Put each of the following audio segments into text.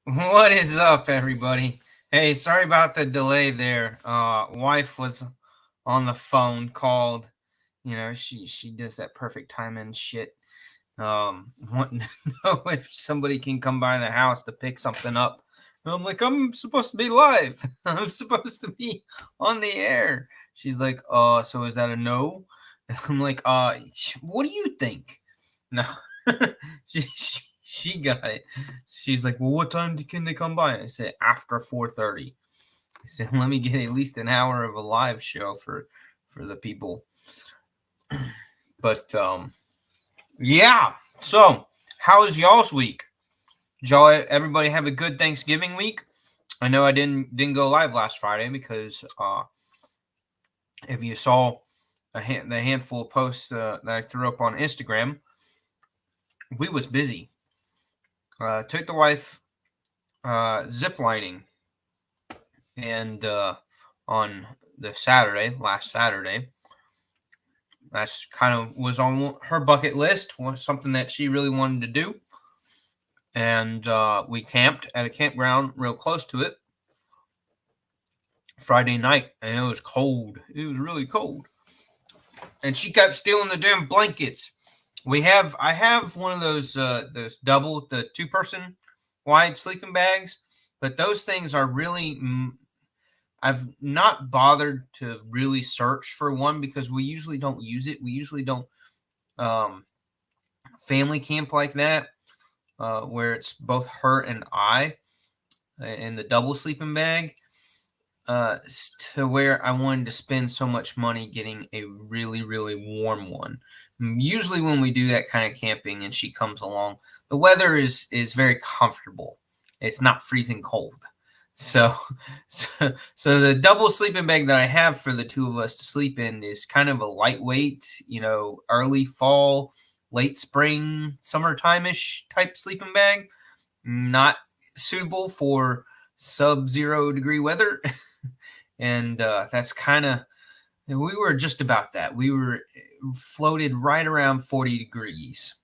What is up, everybody? Hey, sorry about the delay there. Wife was on the phone, called. She does that perfect timing shit. Wanting to know if somebody can come by the house to pick something up. And I'm like, I'm supposed to be live. I'm supposed to be on the air. She's like, so is that a no? And I'm like, what do you think? No, she got it. She's like, well, what time can they come by? I said after 4:30. I said, let me get at least an hour of a live show for the people. But yeah. So, how was y'all's week? Did y'all everybody have a good Thanksgiving week? I know I didn't go live last Friday because if you saw the handful of posts that I threw up on Instagram, we was busy. Took the wife zip lining, and on the last Saturday, that's kind of was on her bucket list. Was something that she really wanted to do, and we camped at a campground real close to it Friday night, and it was cold. It was really cold, and she kept stealing the damn blankets. I have one of those the 2-person wide sleeping bags, but those things are really. I've not bothered to really search for one because we usually don't use it. We usually don't um, family camp like that, where it's both her and I in the double sleeping bag, to where I wanted to spend so much money getting a really, really warm one. Usually, when we do that kind of camping and she comes along, the weather is very comfortable. It's not freezing cold. So, so the double sleeping bag that I have for the two of us to sleep in is kind of a lightweight, early fall, late spring, summertime-ish type sleeping bag. Not suitable for sub-zero degree weather. And that's kind of, we were just about that. We were floated right around 40 degrees,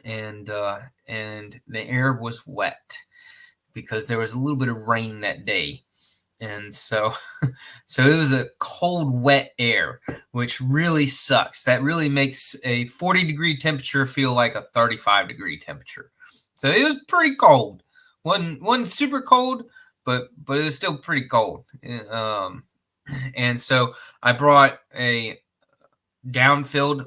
and the air was wet because there was a little bit of rain that day. And so so it was a cold, wet air, which really sucks. That really makes a 40-degree temperature feel like a 35-degree temperature. So it was pretty cold. Wasn't super cold, but it was still pretty cold. And so I brought a down-filled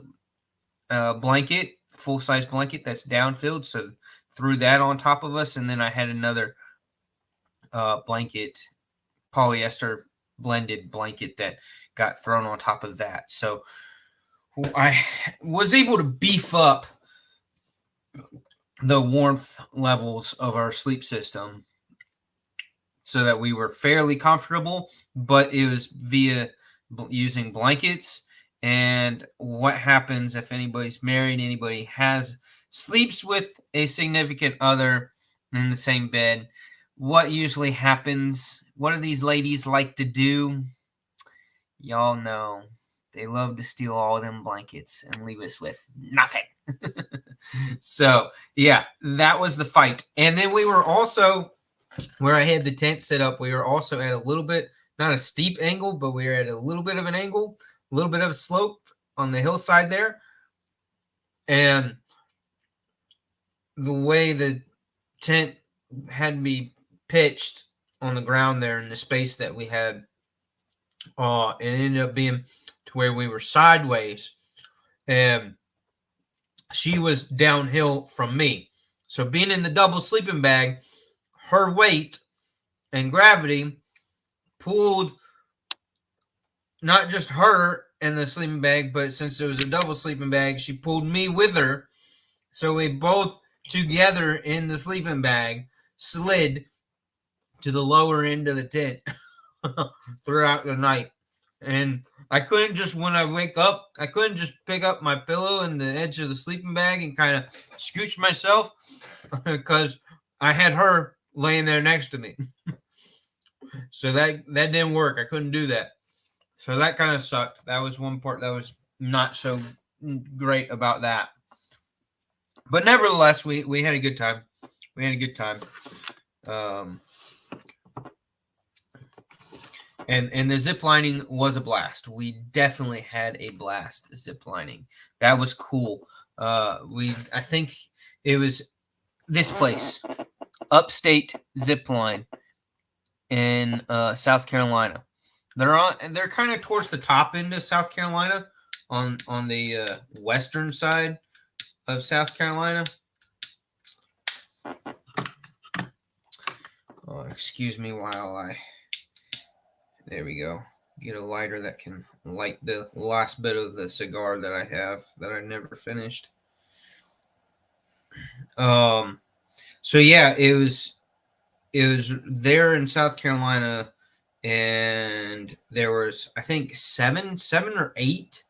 blanket, full-size blanket that's down-filled. So threw that on top of us, and then I had another blanket, polyester blended blanket that got thrown on top of that. So I was able to beef up the warmth levels of our sleep system so that we were fairly comfortable, but it was via using blankets. And what happens if anybody's married, anybody has sleeps with a significant other in the same bed, what usually happens? What do these ladies like to do? Y'all know they love to steal all them blankets and leave us with nothing. So yeah, that was the fight. And then we were also, where I had the tent set up, we were also at a little bit, not a steep angle, but we were at a little bit of an angle, a little bit of a slope on the hillside there. And the way the tent had to be pitched on the ground there in the space that we had, it ended up being to where we were sideways, and she was downhill from me. So being in the double sleeping bag, her weight and gravity pulled not just her in the sleeping bag, but since it was a double sleeping bag, she pulled me with her. So we both together in the sleeping bag slid to the lower end of the tent throughout the night. And I couldn't just, when I wake up, I couldn't just pick up my pillow and the edge of the sleeping bag and kind of scooch myself because I had her laying there next to me. So that didn't work. I couldn't do that. So that kind of sucked. That was one part that was not so great about that. But nevertheless, we had a good time. We had a good time. Um, and the zip lining was a blast. We definitely had a blast zip lining. That was cool. I think it was this place, Upstate Zip Line in South Carolina. They're kind of towards the top end of South Carolina, on the western side of South Carolina. Oh, excuse me while I. There we go. Get a lighter that can light the last bit of the cigar that I have that I never finished. So yeah, it was there in South Carolina, and there was, I think, seven or eight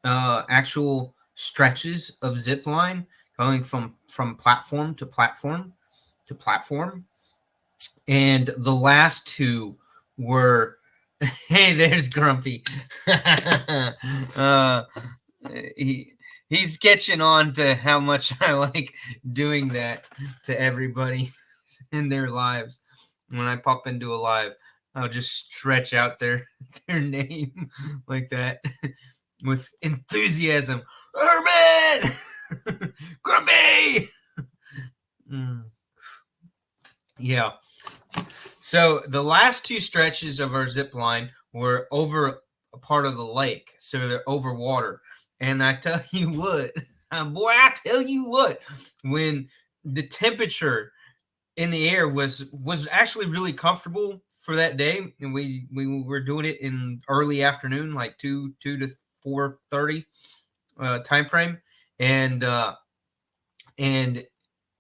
actual stretches of zip line going from platform to platform to platform, and the last two were. Hey, there's Grumpy. uh, he's catching on to how much I like doing that to everybody in their lives. When I pop into a live, I'll just stretch out their name like that with enthusiasm. Urban, Grumpy. Yeah. So the last two stretches of our zip line were over a part of the lake, so they're over water. And I tell you what, boy, I tell you what, when the temperature in the air was actually really comfortable for that day, and we were doing it in early afternoon, like 2 to 4:30 time frame, and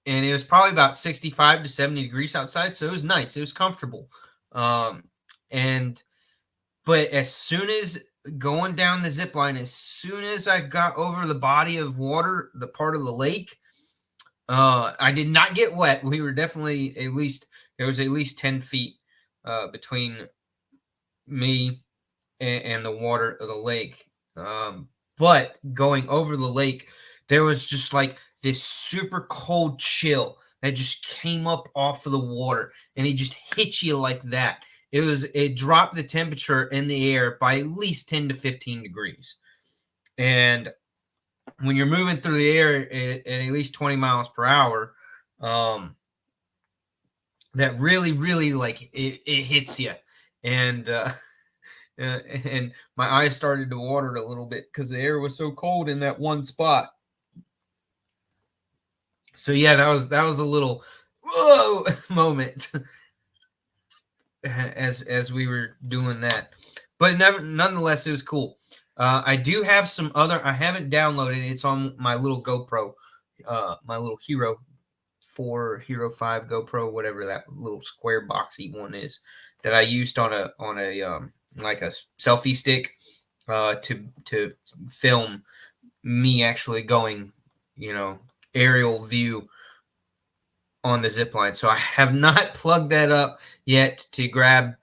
it was probably about 65 to 70 degrees outside, so it was nice. It was comfortable. But as soon as going down the zip line, as soon as I got over the body of water, the part of the lake, I did not get wet. We were definitely there was at least 10 feet between me and the water of the lake. But going over the lake, there was just like this super cold chill that just came up off of the water, and it just hit you like that. It dropped the temperature in the air by at least 10 to 15 degrees. And when you're moving through the air at least 20 miles per hour, that really like it hits you. And and my eyes started to water a little bit because the air was so cold in that one spot. So yeah, that was a little whoa moment as we were doing that, but nonetheless, it was cool. I do have some other. I haven't downloaded. It's on my little GoPro, my little Hero 4, Hero 5 GoPro, whatever that little square boxy one is that I used on a like a selfie stick to film me actually going, aerial view on the zip line. So I have not plugged that up yet to grab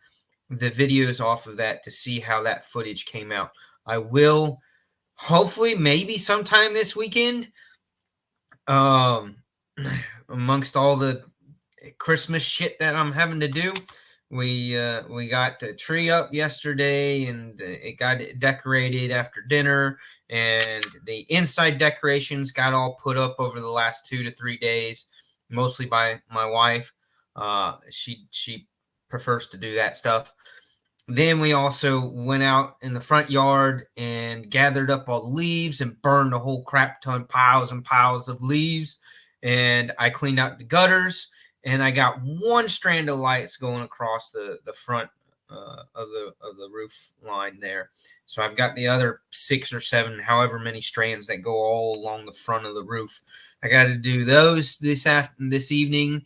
the videos off of that to see how that footage came out. I will hopefully maybe sometime this weekend, amongst all the Christmas shit that I'm having to do. We got the tree up yesterday, and it got decorated after dinner, and the inside decorations got all put up over the last 2 to 3 days, mostly by my wife. She prefers to do that stuff. Then we also went out in the front yard and gathered up all the leaves and burned a whole crap ton, piles and piles of leaves. And I cleaned out the gutters, and I got one strand of lights going across the front of the roof line there. So I've got the other 6 or 7, however many strands that go all along the front of the roof. I got to do those this evening,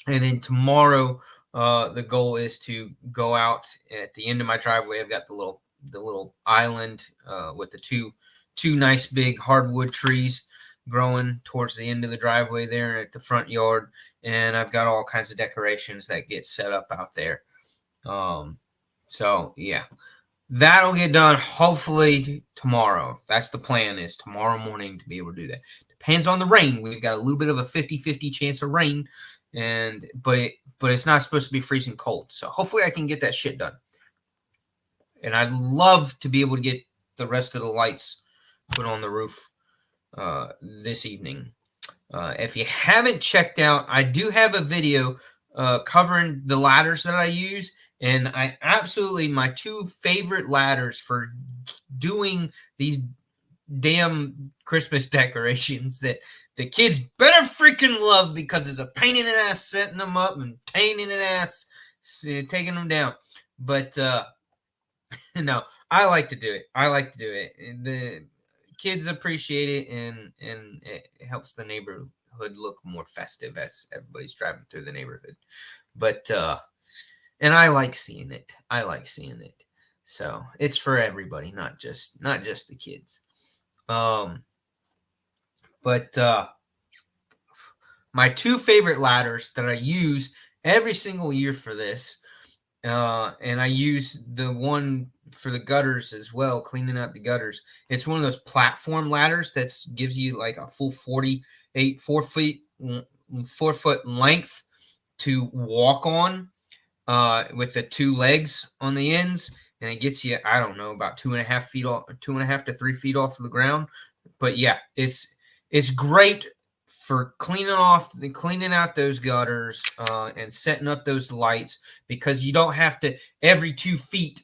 and then tomorrow. The goal is to go out at the end of my driveway. I've got the little island with the two nice big hardwood trees growing towards the end of the driveway there at the front yard, and I've got all kinds of decorations that get set up out there. So yeah, that'll get done hopefully tomorrow. That's the plan, is tomorrow morning to be able to do that. Depends on the rain. We've got a little bit of a 50-50 chance of rain but it's not supposed to be freezing cold. So hopefully I can get that shit done. And I'd love to be able to get the rest of the lights put on the roof this evening. If you haven't checked out, I do have a video covering the ladders that I use, and my two favorite ladders for doing these damn Christmas decorations that the kids better freaking love, because it's a pain in the ass setting them up and pain in the ass taking them down. But no, I like to do it. The kids appreciate it, and it helps the neighborhood look more festive as everybody's driving through the neighborhood. But and I like seeing it. So it's for everybody, not just the kids. But my two favorite ladders that I use every single year for this, and I use the one for the gutters as well, cleaning out the gutters. It's one of those platform ladders that gives you like a full 4 foot length to walk on, with the two legs on the ends, and it gets you, I don't know, about 2.5 to 3 feet off of the ground. But yeah, it's great for cleaning out those gutters, and setting up those lights, because you don't have to, every 2 feet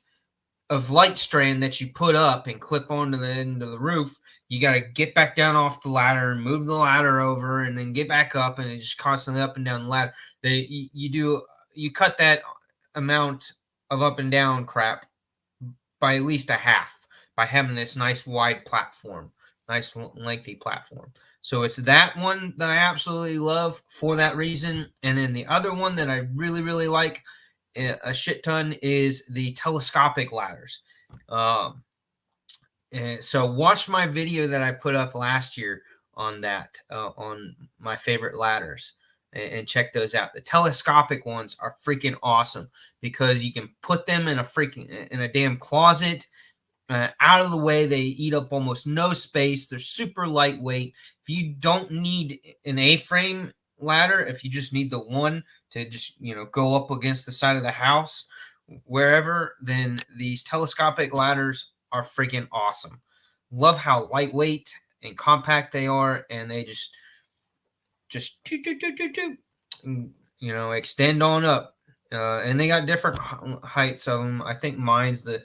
of light strand that you put up and clip onto the end of the roof, you got to get back down off the ladder and move the ladder over and then get back up, and it's just constantly up and down the ladder. You cut that amount of up and down crap by at least a half by having this nice wide platform, nice lengthy platform. So it's that one that I absolutely love for that reason. And then the other one that I really, really like a shit ton is the telescopic ladders. So watch my video that I put up last year on that, on my favorite ladders, and check those out. The telescopic ones are freaking awesome, because you can put them in a damn closet, out of the way. They eat up almost no space. They're super lightweight. If you don't need an A-frame ladder, if you just need the one to just, go up against the side of the house, wherever, then these telescopic ladders are freaking awesome. Love how lightweight and compact they are, and they just extend on up. And they got different heights of them. I think mine's the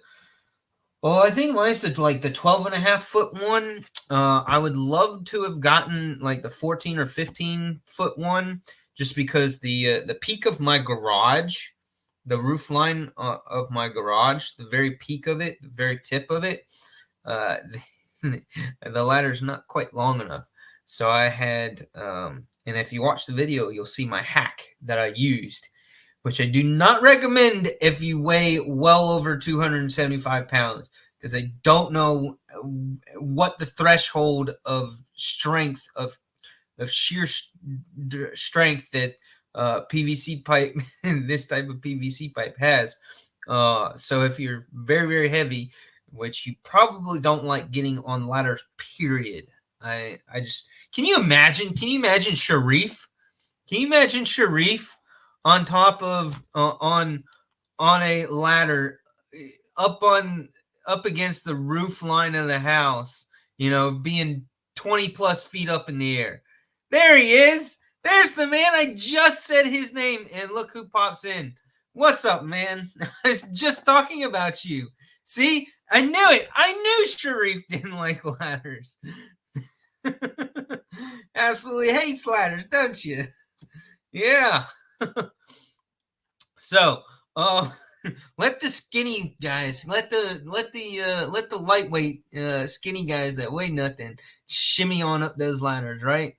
12.5 foot one. I would love to have gotten like the 14 or 15 foot one, just because the peak of my garage, the roof line of my garage, the very peak of it, the very tip of it, the ladder's not quite long enough. So I had, and if you watch the video, you'll see my hack that I used, which I do not recommend if you weigh well over 275 pounds, because I don't know what the threshold of strength, of sheer strength that PVC pipe, this type of PVC pipe has. So if you're very, very heavy, which you probably don't like getting on ladders, period. I just, can you imagine Sharif? Can you imagine Sharif on top of on a ladder up against the roof line of the house, being 20 plus feet up in the air? There he is. There's the man. I just said his name, and look who pops in. What's up, man? I was just talking about you. See, I knew it. I knew Sharif didn't like ladders. Absolutely hates ladders, don't you? Yeah. So, let the skinny guys, let the lightweight skinny guys that weigh nothing shimmy on up those ladders, right?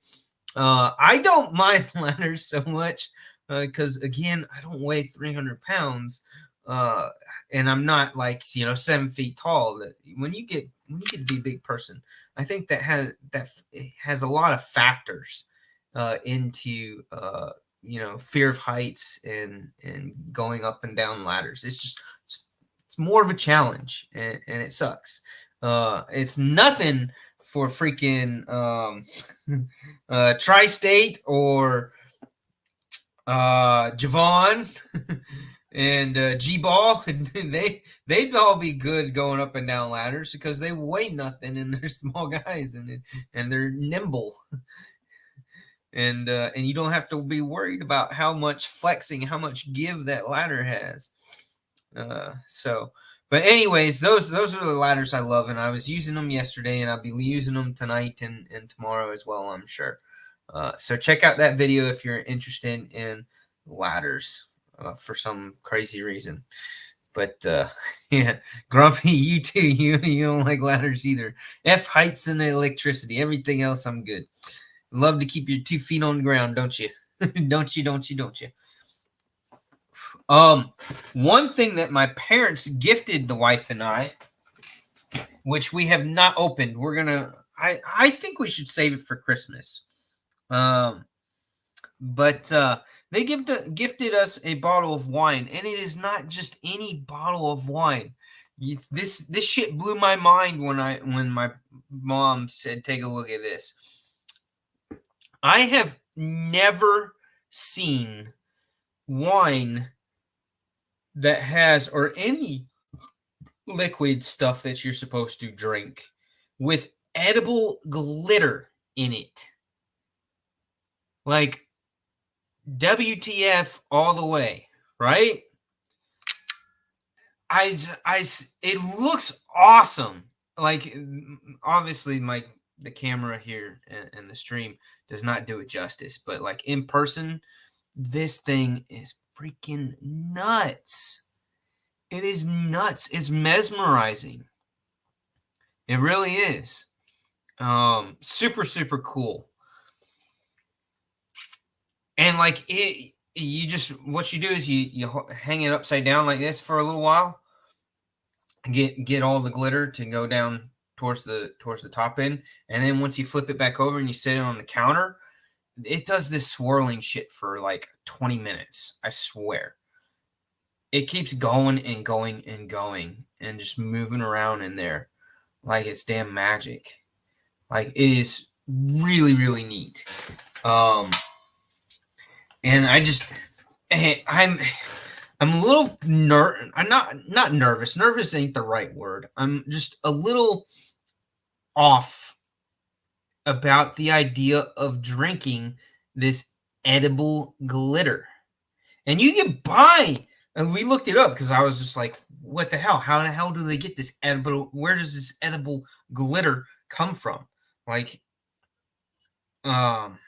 I don't mind ladders so much, because again, I don't weigh 300 pounds, and I'm not like 7 feet tall. When you get to be a big person, I think that has a lot of factors into fear of heights and going up and down ladders. It's more of a challenge, and it sucks. It's nothing for freaking tri-state or Javon and G-Ball, they'd all be good going up and down ladders because they weigh nothing and they're small guys and they're nimble and you don't have to be worried about how much flexing, how much give that ladder has. So, but anyways, those are the ladders I love, and I was using them yesterday, and I'll be using them tonight and tomorrow as well, I'm sure. So check out that video if you're interested in ladders for some crazy reason. But yeah, Grumpy, you too. You don't like ladders either. F heights and electricity. Everything else, I'm good. Love to keep your 2 feet on the ground, don't you? Don't you? One thing that my parents gifted the wife and I, which we have not opened, I think we should save it for Christmas. But they gifted us a bottle of wine, and it is not just any bottle of wine. This shit blew my mind when my mom said, "Take a look at this." I have never seen wine that has, or any liquid stuff that you're supposed to drink, with edible glitter in it. Like, WTF all the way, right? It looks awesome. Like, obviously, the camera here and the stream does not do it justice, but like in person, this thing is freaking nuts. It is nuts. It's mesmerizing. It really is. Super, super cool. And like what you do is you hang it upside down like this for a little while, and get all the glitter to go down towards the top end, and then once you flip it back over and you set it on the counter, it does this swirling shit for like 20 minutes. I swear. It keeps going and going and going and just moving around in there like it's damn magic. Like, it is really, really neat. And I'm a little I'm not nervous. Nervous ain't the right word. I'm just a little off about the idea of drinking this edible glitter. And you can buy, and we looked it up because I was just like, what the hell? How the hell do they get this edible? Where does this edible glitter come from? Like, for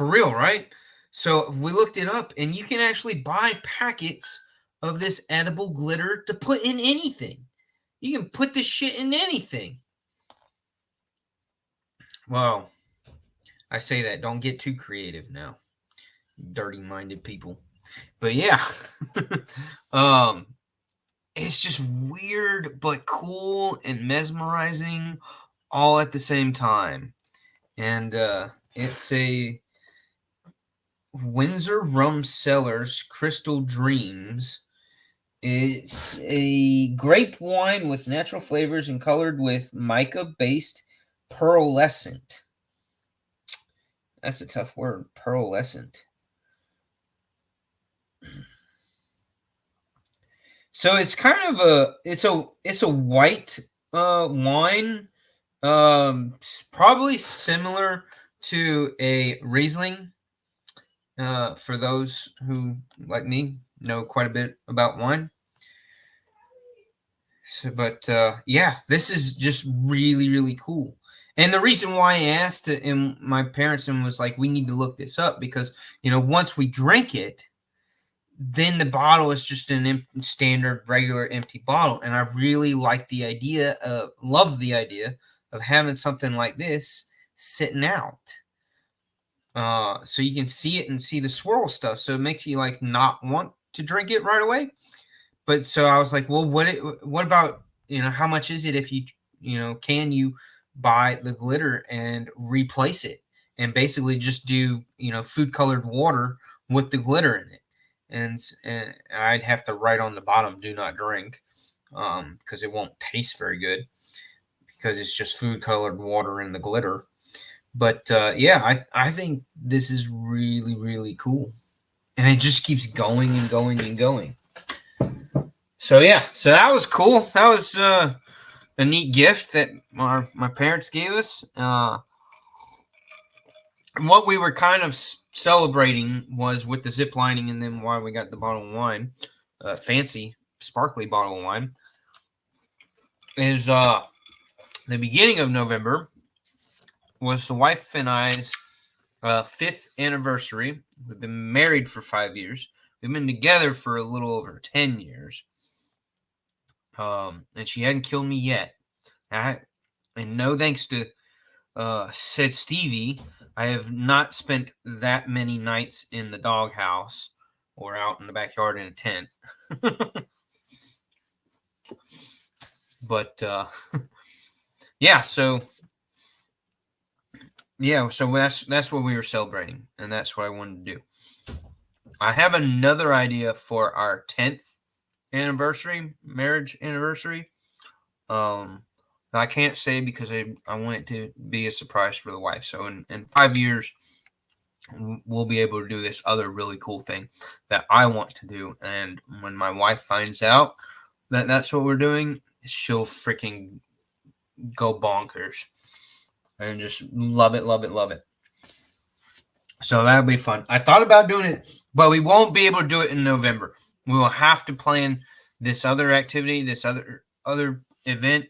real, right? So we looked it up, and you can actually buy packets of this edible glitter to put in anything. You can put this shit in anything. Well, I say that. Don't get too creative now, dirty-minded people. But yeah, it's just weird but cool and mesmerizing all at the same time. And it's a Windsor Rum Cellars Crystal Dreams. It's a grape wine with natural flavors and colored with mica-based pearlescent. That's a tough word, pearlescent. So it's kind of it's a white wine, probably similar to a Riesling. For those who, like me, know quite a bit about wine. So, but yeah, this is just really, really cool. And the reason why I asked my parents and was like, we need to look this up because, once we drink it, then the bottle is just an standard, regular, empty bottle. And I really love the idea of having something like this sitting out. So you can see it and see the swirl stuff. So it makes you like not want to drink it right away. But so I was like, well, what about, how much is it if you can you buy the glitter and replace it and basically just do, food colored water with the glitter in it. And I'd have to write on the bottom, do not drink, because it won't taste very good because it's just food colored water in the glitter. But yeah, I think this is really, really cool. and it just keeps going and going and going. So yeah, so that was cool. That was a neat gift that my parents gave us. What we were kind of celebrating was with the zip lining, and then why we got the bottle of wine, fancy sparkly bottle of wine, is the beginning of November was the wife and I's 5th anniversary. We've been married for 5 years. We've been together for a little over 10 years. And she hadn't killed me yet. And no thanks to said Stevie, I have not spent that many nights in the doghouse or out in the backyard in a tent. But yeah, so that's what we were celebrating, and that's what I wanted to do. I have another idea for our 10th anniversary, marriage anniversary. I can't say because I want it to be a surprise for the wife. So in 5 years, we'll be able to do this other really cool thing that I want to do. And when my wife finds out that that's what we're doing, she'll freaking go bonkers and just love it, love it, love it. So that'll be fun. I thought about doing it, but we won't be able to do it in November. We will have to plan this other activity, this other event,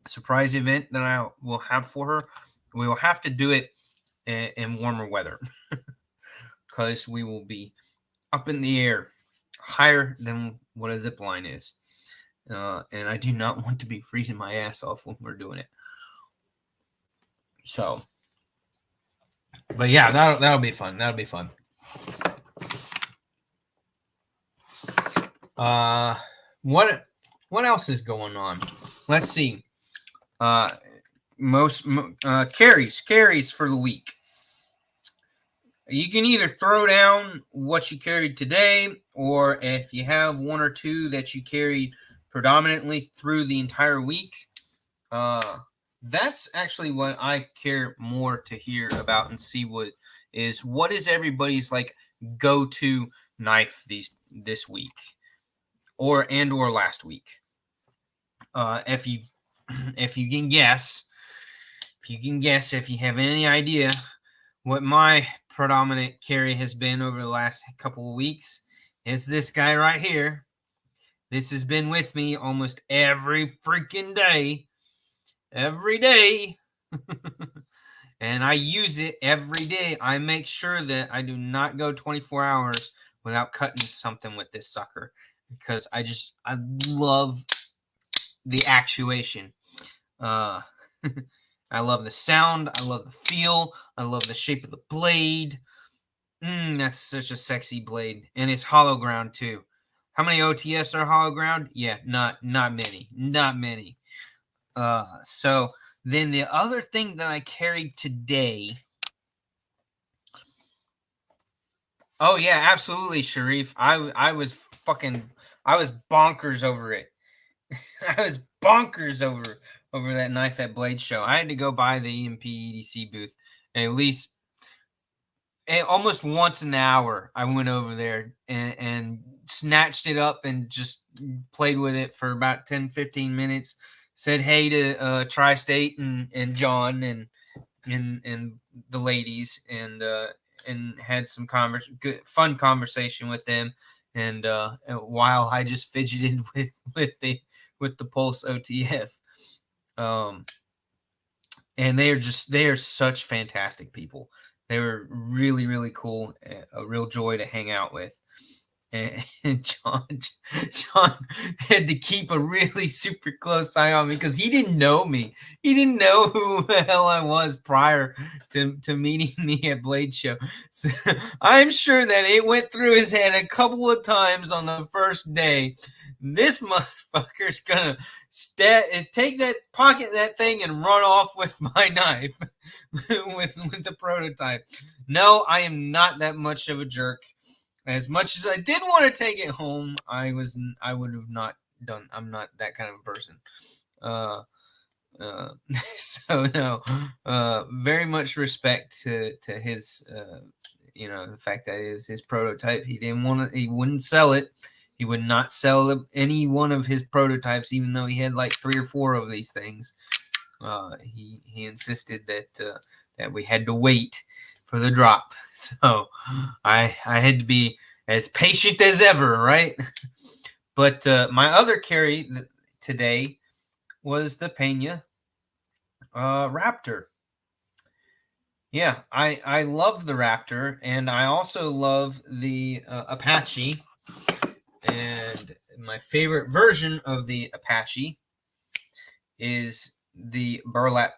surprise event that I will have for her. We will have to do it in warmer weather because we will be up in the air higher than what a zip line is. And I do not want to be freezing my ass off when we're doing it. So, but yeah, that'll be fun. That'll be fun. What else is going on? Let's see. Carries for the week. You can either throw down what you carried today, or if you have one or two that you carried predominantly through the entire week, that's actually what I care more to hear about and see what is everybody's like go-to knife this week or last week. If you can guess, if you have any idea what my predominant carry has been over the last couple of weeks, it's this guy right here. This has been with me almost every freaking day. Every day. And I use it every day. I make sure that I do not go 24 hours without cutting something with this sucker because I love the actuation. I love the sound. I love the feel. I love the shape of the blade. That's such a sexy blade. And it's hollow ground too. How many OTFs are hollow ground? Yeah, not many. Not many. So then the other thing that I carried today. Oh yeah, absolutely, Sharif. I was bonkers over it. I was bonkers over that knife at Blade Show. I had to go by the EMP EDC booth at least almost once an hour. I went over there and snatched it up and just played with it for about 10-15 minutes. Said hey to Tri-State and John and the ladies and had some fun conversation with them. And while I just fidgeted with the Pulse OTF, and they are such fantastic people. They were really, really cool, a real joy to hang out with. And John had to keep a really super close eye on me because he didn't know me. He didn't know who the hell I was prior to meeting me at Blade Show. So I'm sure that it went through his head a couple of times on the first day. This motherfucker's gonna take that pocket that thing and run off with my knife with the prototype. No, I am not that much of a jerk. As much as I did want to take it home, I would have not done. I'm not that kind of a person. So no, very much respect to his you know, the fact that it was his prototype. He didn't want to. He wouldn't sell it. He would not sell any one of his prototypes, even though he had like 3 or 4 of these things. He insisted that we had to wait for the drop. So I had to be as patient as ever, right? But my other carry today was the Pena Raptor. Yeah, I love the Raptor, and I also love the Apache. And my favorite version of the Apache is the Burlap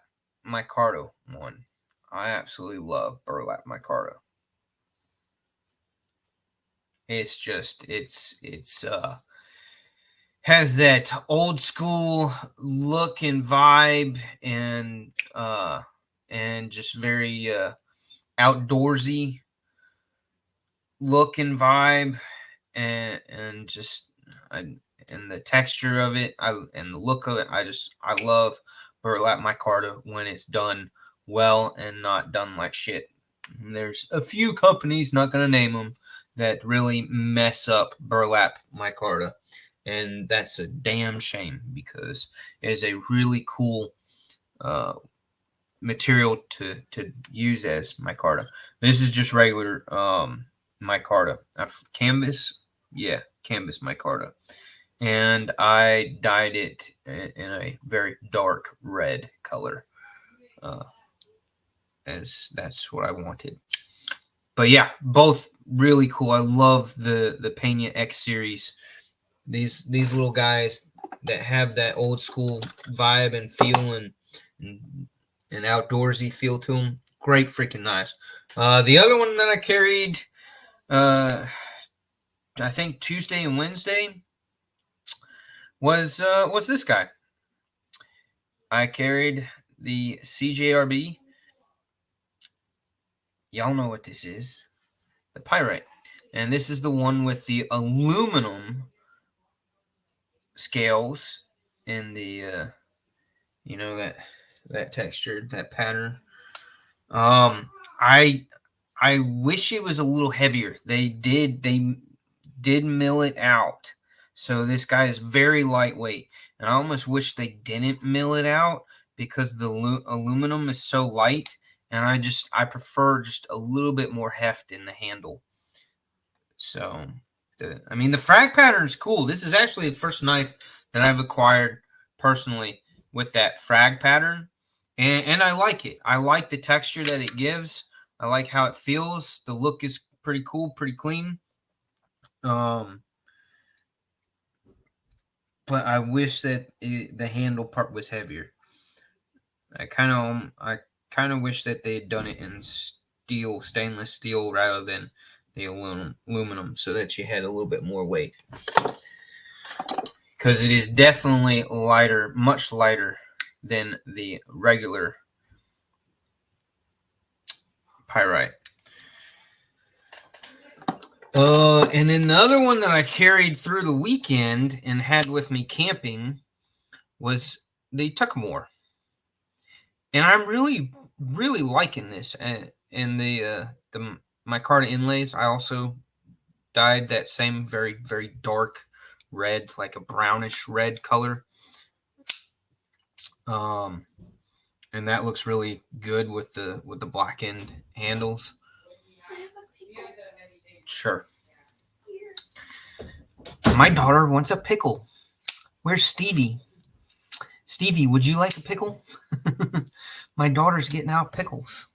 Micarta one. I absolutely love Burlap Micarta. It's just it's has that old school look and vibe, and just very outdoorsy look and vibe, and just and the texture of it, and the look of it. I love Burlap Micarta when it's done well and not done like shit. And there's a few companies, not gonna name them, that really mess up Burlap Micarta, and that's a damn shame because it is a really cool material to use as micarta. This is just regular micarta. Canvas, yeah, canvas micarta, and I dyed it in a very dark red color, as that's what I wanted. But yeah, both really cool. I love the Pena X series. These little guys that have that old school vibe and feel, and outdoorsy feel to them. Great freaking knives. The other one that I carried, I think Tuesday and Wednesday, was this guy. I carried the CJRB. Y'all know what this is. The Pyrite. And this is the one with the aluminum scales in the, you know, that texture, that pattern. I wish it was a little heavier. They did mill it out. So this guy is very lightweight. And I almost wish they didn't mill it out because the aluminum is so light. And I prefer just a little bit more heft in the handle. So, the frag pattern is cool. This is actually the first knife that I've acquired personally with that frag pattern. And I like it. I like the texture that it gives. I like how it feels. The look is pretty cool, pretty clean. But I wish that the handle part was heavier. I kind of wish that they had done it in stainless steel, rather than the aluminum, so that you had a little bit more weight. Because it is definitely lighter, much lighter than the regular Pyrite. And then the other one that I carried through the weekend and had with me camping was the Tuckamore. And I'm really, really liking this. And the micarta inlays, I also dyed that same very, very dark red, like a brownish red color. And that looks really good with the blackened handles. Sure. My daughter wants a pickle. Where's Stevie? Stevie, would you like a pickle? My daughter's getting out pickles.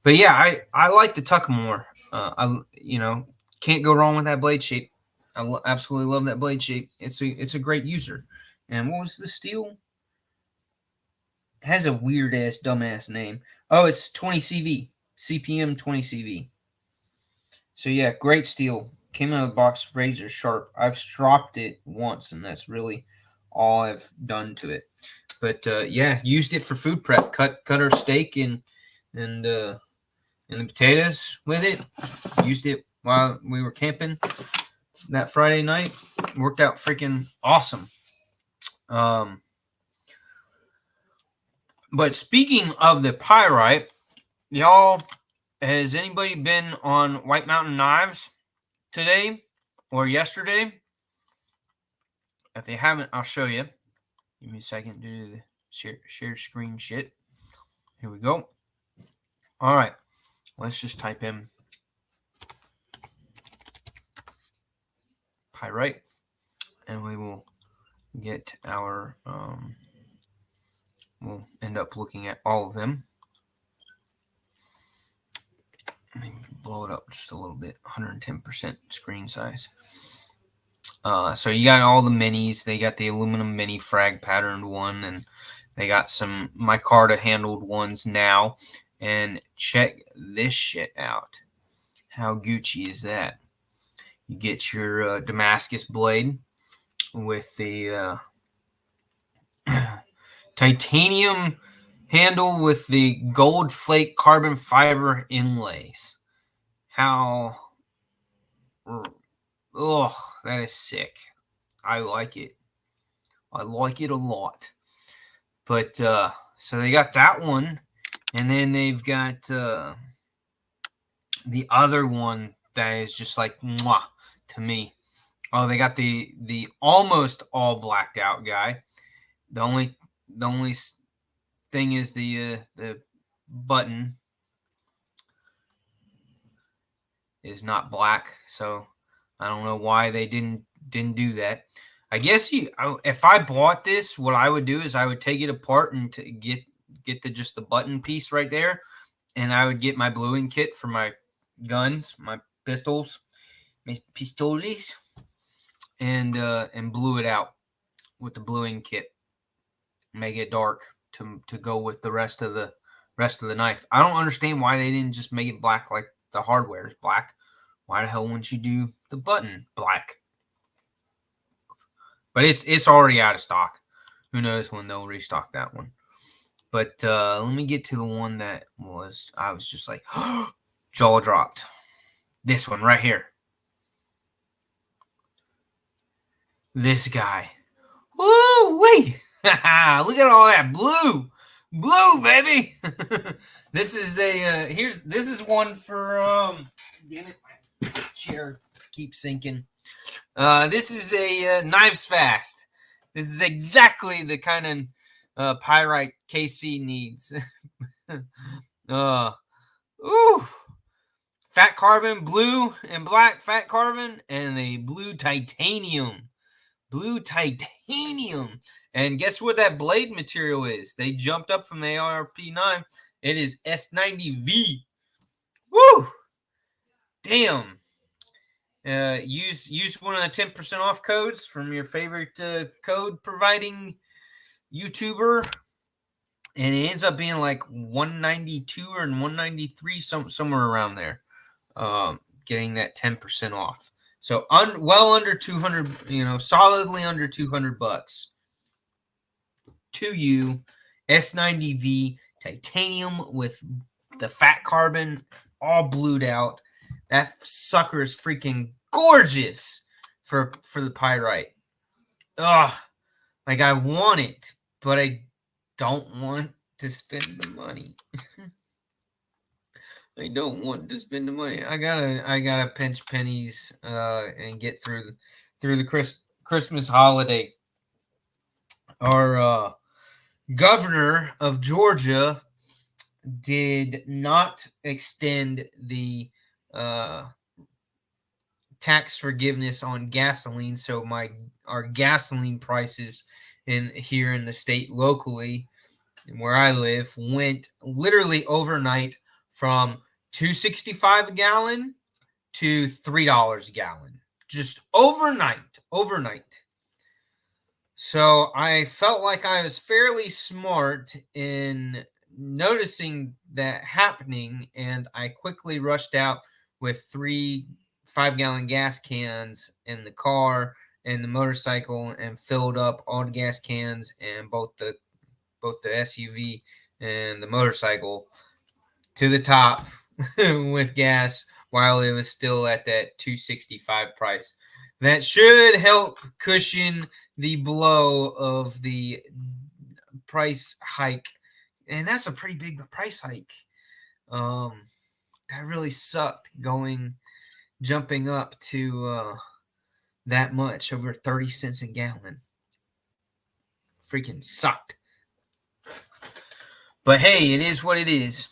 But yeah, I like the Tuckamore. Can't go wrong with that blade shape. I absolutely love that blade shape. It's a great user. And what was the steel? It has a weird ass dumbass name. Oh, it's 20 CV. CPM 20 CV. So yeah, great steel. Came out of the box razor sharp. I've stropped it once, and that's really all I've done to it. But yeah, used it for food prep. Cut our steak and the potatoes with it. Used it while we were camping that Friday night. Worked out freaking awesome. But speaking of the Pyrite, y'all, Has anybody been on White Mountain Knives today or yesterday? If they haven't, I'll show you. Give me a second to do the share screen shit. Here we go. All right. Let's just type in pyrite, and we will get our, we'll end up looking at all of them. Let me blow it up just a little bit, 110% screen size. So you got all the minis. They got the aluminum mini frag patterned one, and they got some micarta handled ones now. And check this shit out. How Gucci is that? You get your Damascus blade with the titanium handle with the gold flake carbon fiber inlays. How... Oh, that is sick. I like it. I like it a lot. But, so they got that one. And then they've got the other one that is just like, mwah, to me. Oh, they got the almost all blacked out guy. The only thing is the button is not black, so I don't know why they didn't do that. I guess if I bought this, what I would do is I would take it apart and to get just the button piece right there, and I would get my bluing kit for my guns, my pistols, my pistoles, and blue it out with the bluing kit. Make it dark to go with the rest of the knife. I don't understand why they didn't just make it black like the hardware is black. Why the hell wouldn't you do the button black? But it's already out of stock. Who knows when they'll restock that one. But let me get to the one that I was just like, jaw dropped. This one right here. This guy. Woo wee! Look at all that blue. Blue, baby. This is this is one for damn it, my chair keeps sinking. This is a Knives Fast. This is exactly the kind of pyrite KC needs. Ooh. Fat carbon, blue and black fat carbon, and a blue titanium. Blue titanium. And guess what that blade material is? They jumped up from the ARP9. It is S90V. Woo! Damn. Use one of the 10% off codes from your favorite code providing YouTuber, and it ends up being like 192 or 193, somewhere around there. Getting that 10% off. So well under 200, solidly under $200 to you. S90V titanium with the fat carbon all blued out. That sucker is freaking gorgeous for the pyrite. Ugh, like I want it, but I don't want to spend the money. I don't want to spend the money. I gotta pinch pennies and get through the Christmas holiday. Our governor of Georgia did not extend the tax forgiveness on gasoline, so our gasoline prices here in the state locally where I live went literally overnight from $2.65 a gallon to $3 a gallon. Just overnight. So I felt like I was fairly smart in noticing that happening, and I quickly rushed out with 3 5-gallon gas cans in the car and the motorcycle and filled up all the gas cans and both the SUV and the motorcycle to the top with gas while it was still at that $2.65 price. That should help cushion the blow of the price hike, and that's a pretty big price hike. that really sucked jumping up to that much, over 30 cents a gallon. Freaking sucked. But hey, it is what it is.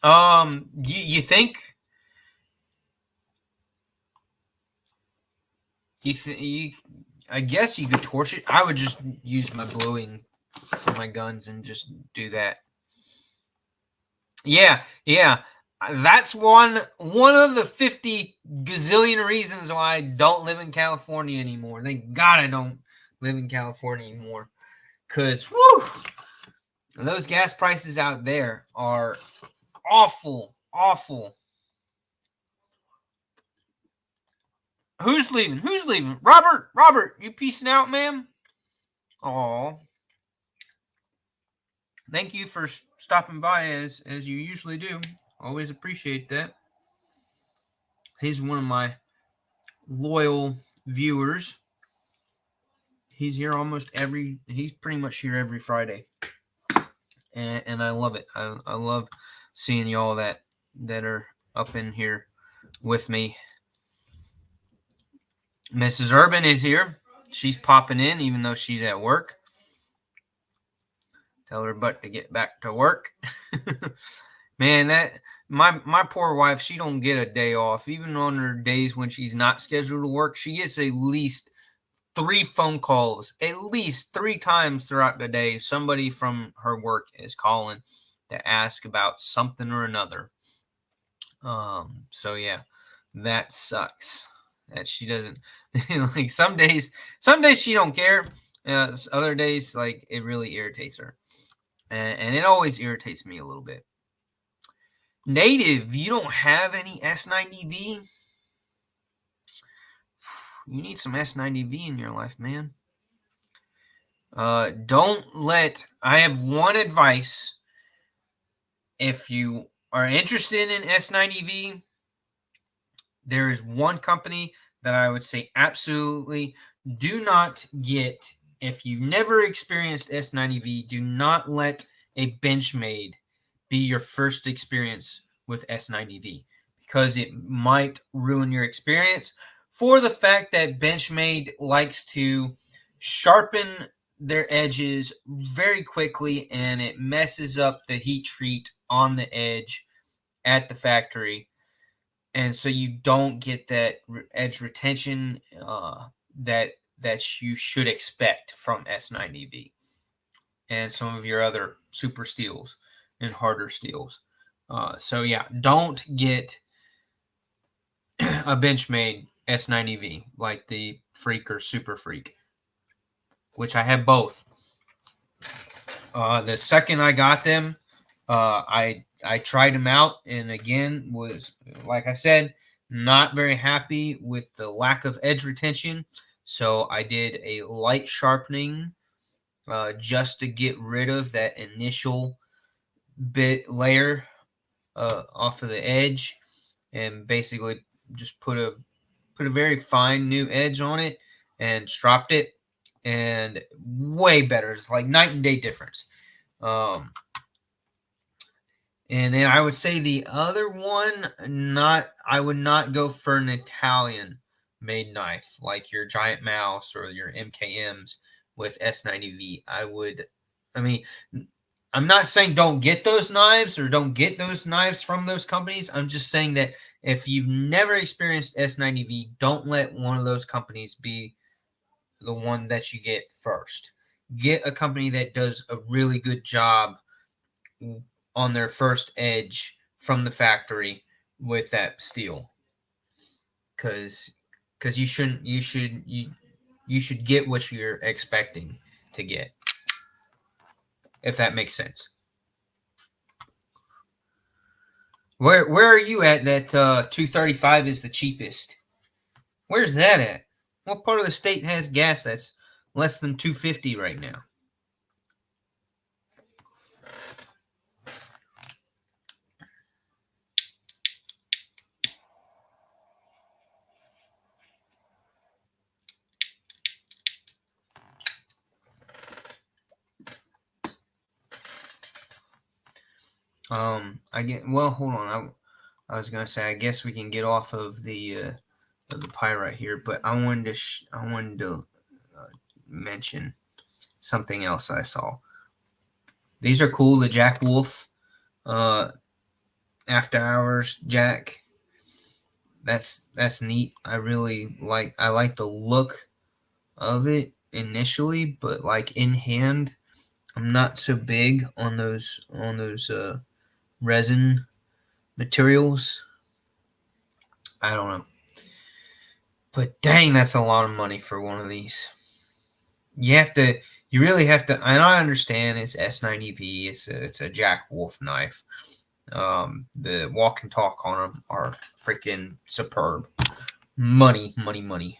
You think you I guess you could torch it. I would just use my bluing for my guns and just do that. Yeah, yeah. That's one of the 50 gazillion reasons why I don't live in California anymore. Thank God I don't live in California anymore. Cause whew, those gas prices out there are awful, awful. Who's leaving? Who's leaving? Robert, Robert, you peacing out, ma'am? Aw. Thank you for stopping by as you usually do. Always appreciate that. He's one of my loyal viewers. He's here he's pretty much here every Friday. And I love it. I love seeing y'all that are up in here with me. Mrs. Urban is here. She's popping in even though she's at work. Tell her butt to get back to work. Man, that my poor wife, she don't get a day off. Even on her days when she's not scheduled to work, she gets at least 3 phone calls, at least 3 times throughout the day. Somebody from her work is calling to ask about something or another. So yeah, that sucks. That she doesn't like. Some days she don't care. Other days, like, it really irritates her, and it always irritates me a little bit. Native, you don't have any S90V? You need some S90V in your life, man. Don't let. I have one advice. If you are interested in S90V, there is one company that I would say absolutely do not get. If you've never experienced S90V, do not let a Benchmade be your first experience with S90V, because it might ruin your experience, for the fact that Benchmade likes to sharpen their edges very quickly, and it messes up the heat treat on the edge at the factory. And so you don't get that edge retention that you should expect from S90V and some of your other super steels and harder steels. So yeah, don't get a Benchmade S90V like the Freak or Super Freak, which I have both. The second I got them, I tried them out, and again was, like I said, not very happy with the lack of edge retention. So I did a light sharpening just to get rid of that initial bit layer off of the edge, and basically just put a very fine new edge on it and stropped it, and way better. It's like night and day difference. And then I would say the other one, I would not go for an Italian made knife like your Giant Mouse or your MKMs with S90V. I mean, I'm not saying don't get those knives or don't get those knives from those companies. I'm just saying that if you've never experienced S90V, don't let one of those companies be the one that you get first. Get a company that does a really good job on their first edge from the factory with that steel, because you should get what you're expecting to get, if that makes sense. Where are you at that 235 is the cheapest? Where's that at? What part of the state has gas that's less than 250 right now? Hold on. I was gonna say I guess we can get off of the pyrite here, but I wanted to mention something else I saw. These are cool. The Jack Wolf uh, after hours Jack. That's neat. I like the look of it initially, but like in hand, I'm not so big on those resin materials. I don't know. But dang, that's a lot of money for one of these. You really have to, and I understand it's S90V, it's a Jack Wolf knife. The walk and talk on them are freaking superb. Money, money, money.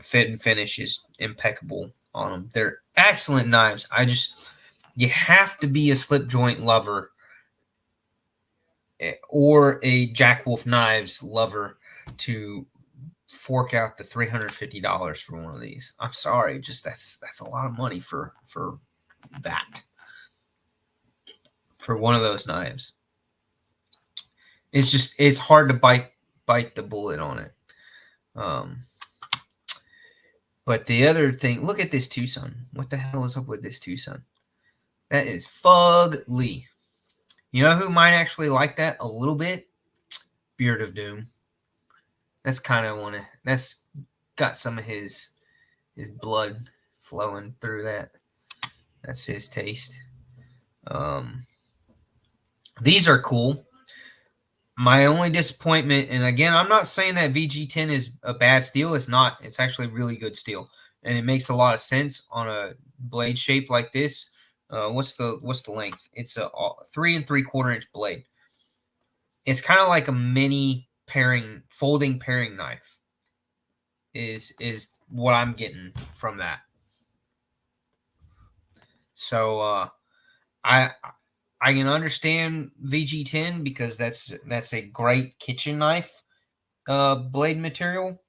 Fit and finish is impeccable on them. They're excellent knives. You have to be a slip joint lover or a Jack Wolf knives lover to fork out the $350 for one of these. I'm sorry, just that's a lot of money for that, for one of those knives. It's hard to bite the bullet on it. But the other thing, look at this Tucson. What the hell is up with this Tucson? That is fugly. You know who might actually like that a little bit? Beard of Doom. That's kind of that's got some of his blood flowing through that. That's his taste. These are cool. My only disappointment, and again, I'm not saying that VG10 is a bad steel. It's not. It's actually really good steel, and it makes a lot of sense on a blade shape like this. What's the length? It's a 3 3/4 inch blade. It's kind of like a mini folding paring knife. Is what I'm getting from that. So I can understand VG10 because that's a great kitchen knife blade material.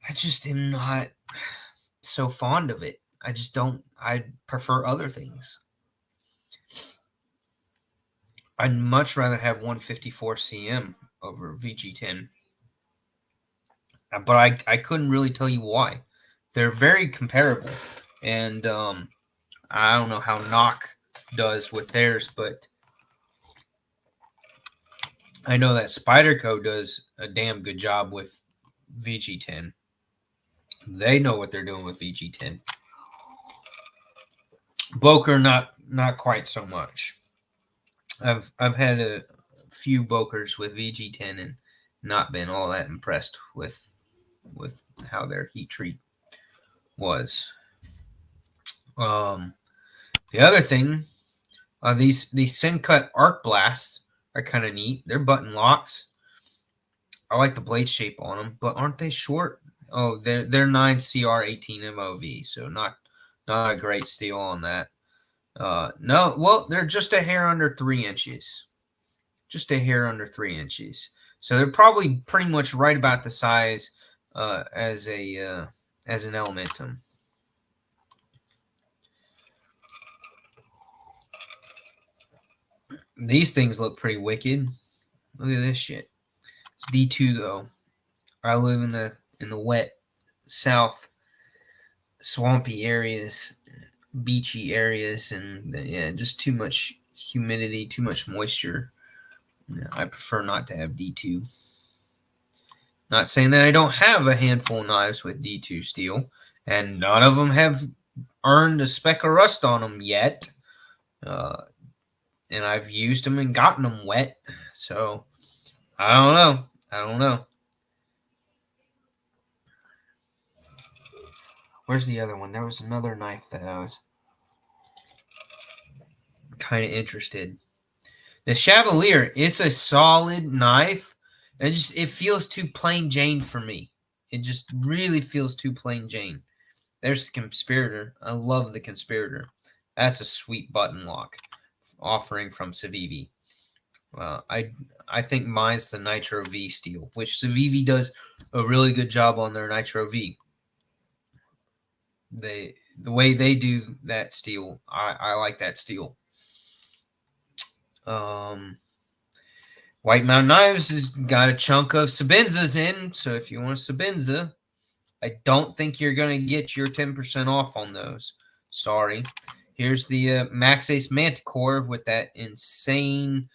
I just am not so fond of it. I just don't. I prefer other things. I'd much rather have 154 cm over VG10. But I couldn't really tell you why. They're very comparable. And I don't know how Nock does with theirs, but I know that Spyderco does a damn good job with VG10. They know what they're doing with VG10. Boker not quite so much. I've had a few Bokers with VG10 and not been all that impressed with how their heat treat was. The other thing, these Sin-Cut Arc Blasts are kind of neat. They're button locks. I like the blade shape on them, but aren't they short? Oh, they're 9CR18 MOV, so not a great steel on that. No, well, they're just a hair under 3 inches. Just a hair under 3 inches. So they're probably pretty much right about the size as an Elementum. These things look pretty wicked. Look at this shit. It's D2 though. I live in the wet south, swampy areas, beachy areas, and yeah, just too much humidity, too much moisture. I prefer not to have D2. Not saying that I don't have a handful of knives with D2 steel, and none of them have earned a speck of rust on them yet. And I've used them and gotten them wet. So I don't know. Where's the other one? There was another knife that I was kind of interested. The Chevalier, it's a solid knife. It feels too plain Jane for me. It just really feels too plain Jane. There's the Conspirator. I love the Conspirator. That's a sweet button lock offering from Civivi. I think mine's the Nitro V steel, which Civivi does a really good job on their Nitro V. The way they do that steel, I like that steel. White Mountain Knives has got a chunk of Sabenzas in, so if you want a Sabenza, I don't think you're going to get your 10% off on those. Sorry. Here's the Max Ace Manticore with that insane.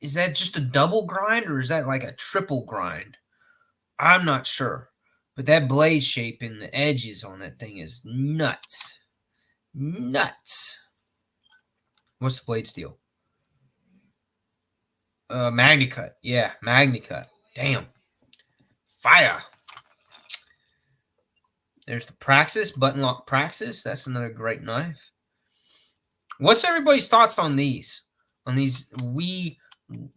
Is that just a double grind or is that like a triple grind? I'm not sure. But that blade shape and the edges on that thing is nuts. Nuts. What's the blade steel? MagnaCut. Yeah, MagnaCut. Damn. Fire. There's the Praxis, button lock Praxis. That's another great knife. What's everybody's thoughts on these? On these wee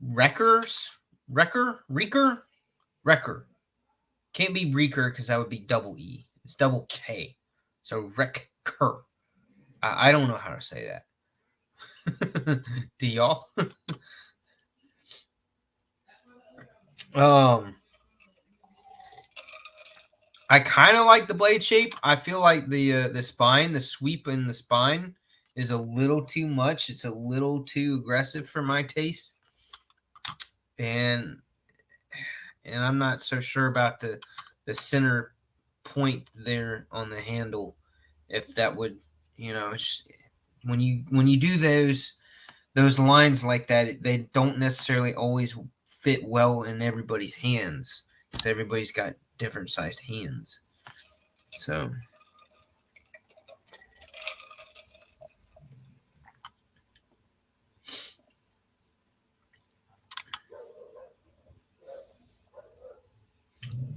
wreckers? Reeker? Can't be Reeker because that would be double E. It's double K. So Wrecker. I don't know how to say that. Do y'all? I kind of like the blade shape. I feel like the spine, the sweep in the spine is a little too much. It's a little too aggressive for my taste. And I'm not so sure about the center point there on the handle. If that would, when you do those lines like that, they don't necessarily always fit well in everybody's hands because everybody's got different sized hands. So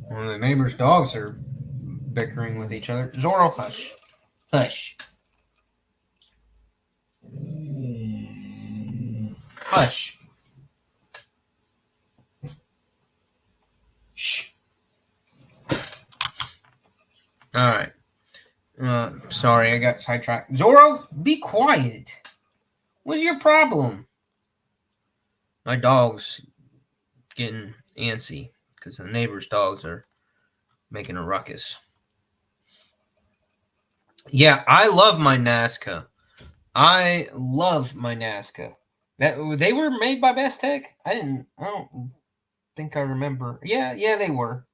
one of the neighbor's dogs are bickering with each other. Zorro, hush. Hush. Hush. Shh. All right. Sorry, I got sidetracked. Zorro, be quiet. What's your problem? My dog's getting antsy because the neighbor's dogs are making a ruckus. Yeah, I love my Nazca. I love my Nazca. That they were made by Best Tech. I don't think I remember. Yeah, they were.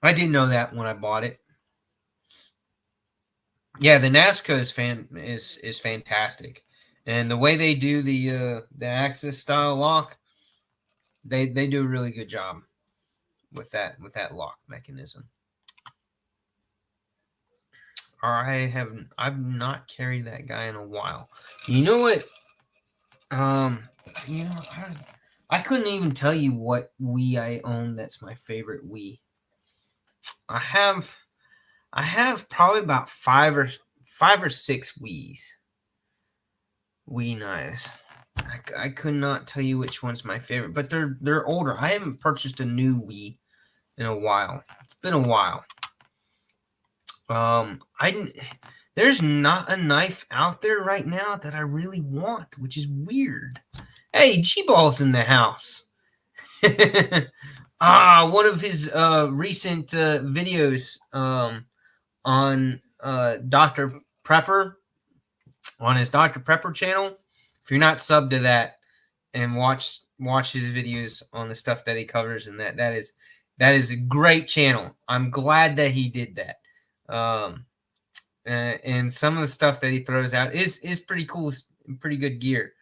I didn't know that when I bought it. Yeah, the Nazca is fantastic, and the way they do the Axis style lock, they do a really good job with that lock mechanism. I've not carried that guy in a while. You know what? I couldn't even tell you what Wii I own that's my favorite Wii. I have probably about five or six Wiis. Wii knives. I could not tell you which one's my favorite, but they're older. I haven't purchased a new Wii in a while. It's been a while. There's not a knife out there right now that I really want, which is weird. Hey, G-Ball's in the house. One of his recent videos on Dr. Prepper, on his Dr. Prepper channel. If you're not subbed to that and watch his videos on the stuff that he covers, and that is a great channel. I'm glad that he did that. And some of the stuff that he throws out is pretty cool, pretty good gear.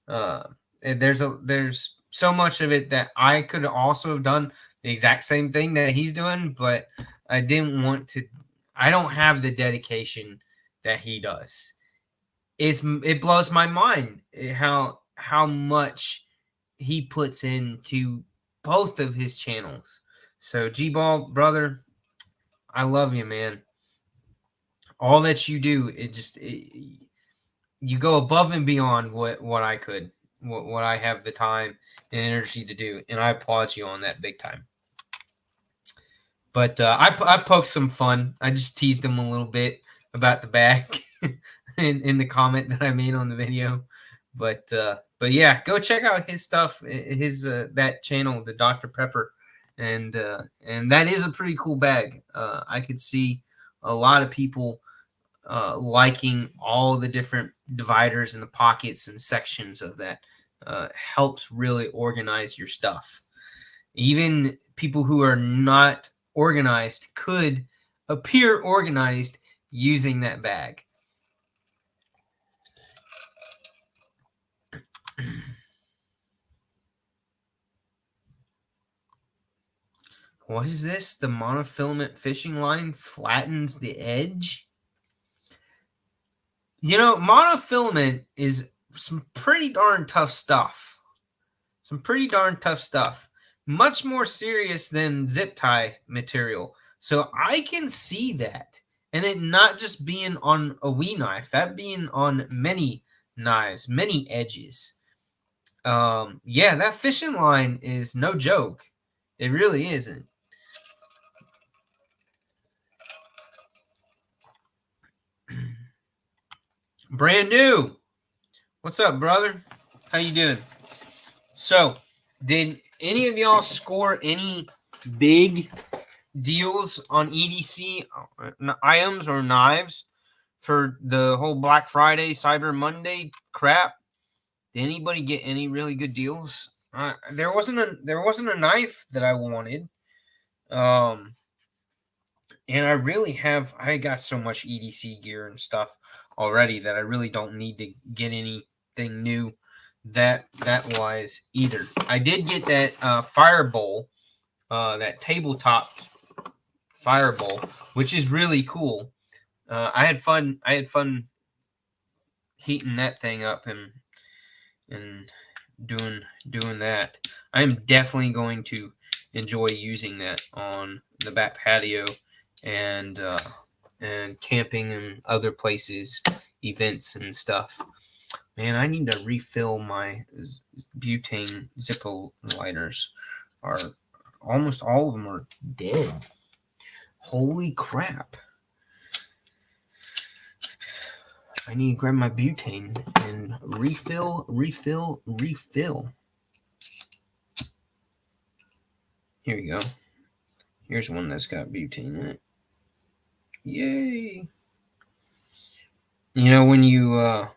And there's so much of it that I could also have done the exact same thing that he's doing, but I didn't want to. I don't have the dedication that he does. It blows my mind how much he puts into both of his channels. So G-Ball, brother, I love you, man. All that you do, you go above and beyond what I could, what I have the time and energy to do, and I applaud you on that big time. But I poked some fun. I just teased him a little bit about the bag in the comment that I made on the video. But yeah, go check out his stuff, his that channel, the Dr. Prepper, and that is a pretty cool bag. I could see a lot of people liking all the different dividers and the pockets and sections of that helps really organize your stuff. Even people who are not organized could appear organized using that bag. What is this? The monofilament fishing line flattens the edge? You know, monofilament is some pretty darn tough stuff. Some pretty darn tough stuff. Much more serious than zip tie material. So I can see that. And it not just being on a wee knife, that being on many knives, many edges. Yeah, that fishing line is no joke. It really isn't. Brand new. What's up, brother? How you doing? So, did any of y'all score any big deals on EDC items or knives for the whole Black Friday, Cyber Monday crap? Did anybody get any really good deals? There wasn't a knife that I wanted. And I got so much EDC gear and stuff already that I really don't need to get anything new that wise either. I did get that fire bowl, that tabletop fire bowl, which is really cool. I had fun heating that thing up and doing that. I am definitely going to enjoy using that on the back patio and camping and other places, events and stuff. Man, I need to refill my butane Zippo lighters. Are almost all of them are dead. Holy crap. I need to grab my butane and refill. Here we go. Here's one that's got butane in it. Yay. You know, when you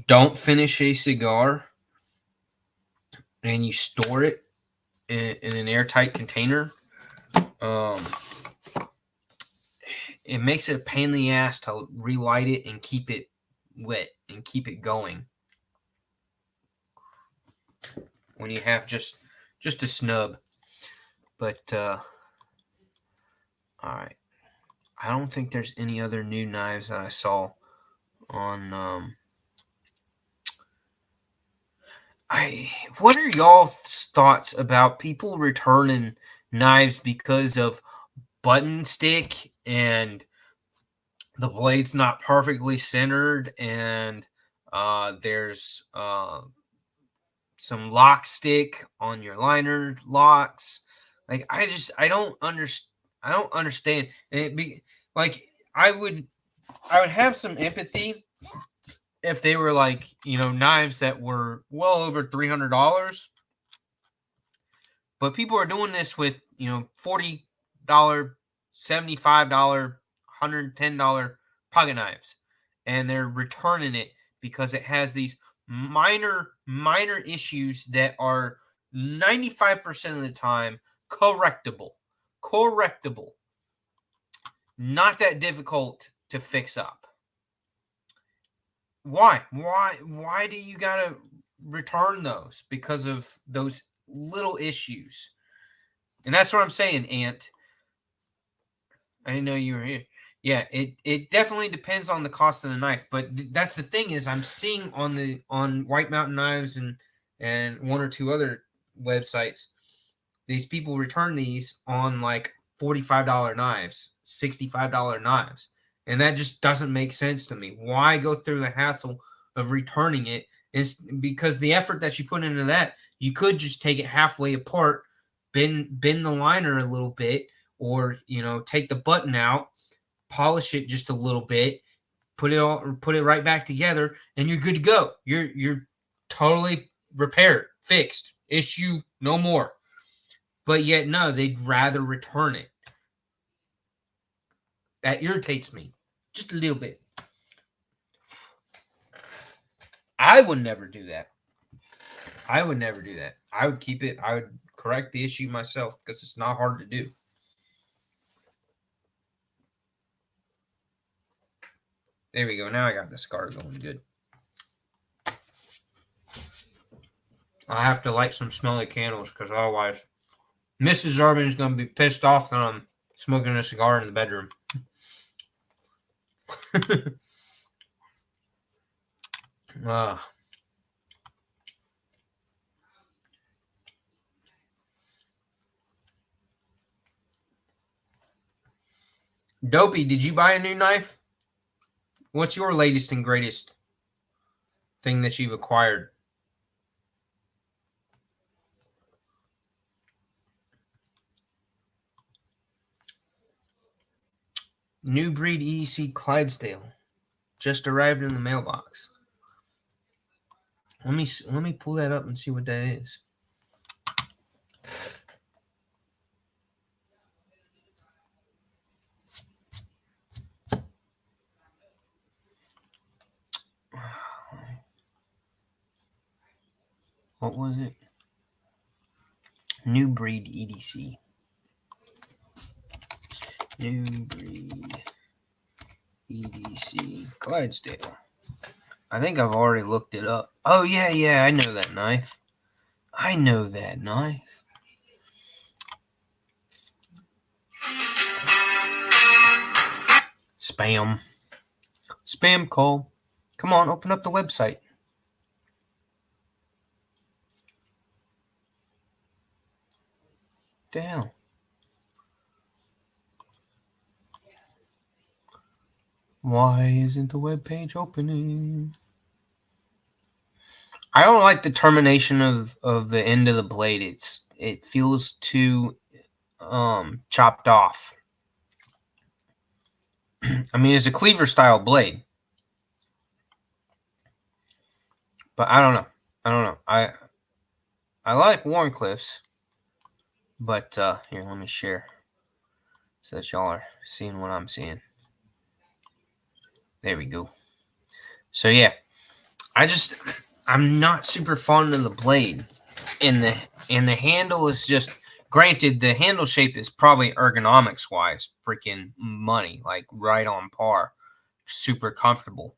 don't finish a cigar and you store it in an airtight container, it makes it a pain in the ass to relight it and keep it lit and keep it going when you have just a snub. But all right, I don't think there's any other new knives that I saw on what are y'all's thoughts about people returning knives because of button stick and the blade's not perfectly centered and there's some lock stick on your liner locks? Like I don't understand. And it be like I would have some empathy if they were like, you know, knives that were well over $300. But people are doing this with, you know, $40, $75, $110 pocket knives. And they're returning it because it has these minor issues that are 95% of the time correctable. Not that difficult to fix up. Why do you gotta return those because of those little issues? And that's what I'm saying, Ant. I didn't know you were here. Yeah, it definitely depends on the cost of the knife, but that's the thing is I'm seeing on White Mountain Knives and one or two other websites, these people return these on like $45 knives, $65 knives. And that just doesn't make sense to me. Why go through the hassle of returning it? It's because the effort that you put into that, you could just take it halfway apart, bend the liner a little bit, or you know, take the button out, polish it just a little bit, put it right back together, and you're good to go. You're totally repaired, fixed, issue no more. But yet no, they'd rather return it. That irritates me. Just a little bit. I would never do that. I would never do that. I would keep it. I would correct the issue myself because it's not hard to do. There we go. Now I got the scar going good. I have to light some smelly candles because otherwise Mrs. Urban is going to be pissed off that I'm smoking a cigar in the bedroom. Dopey, did you buy a new knife? What's your latest and greatest thing that you've acquired? New breed EDC Clydesdale just arrived in the mailbox. Let me pull that up and see what that is. What was it? New breed EDC. New breed EDC Clydesdale. I think I've already looked it up. Oh, yeah, I know that knife. Spam call. Come on, open up the website. The hell? Why isn't the web page opening? I don't like the termination of the end of the blade. It feels too chopped off. I mean, it's a cleaver style blade, but I don't know. I like Warncliffe's, but here, let me share so that y'all are seeing what I'm seeing. There we go. So yeah, I'm not super fond of the blade, and the handle is just, granted, the handle shape is probably ergonomics wise freaking money, like right on par, super comfortable.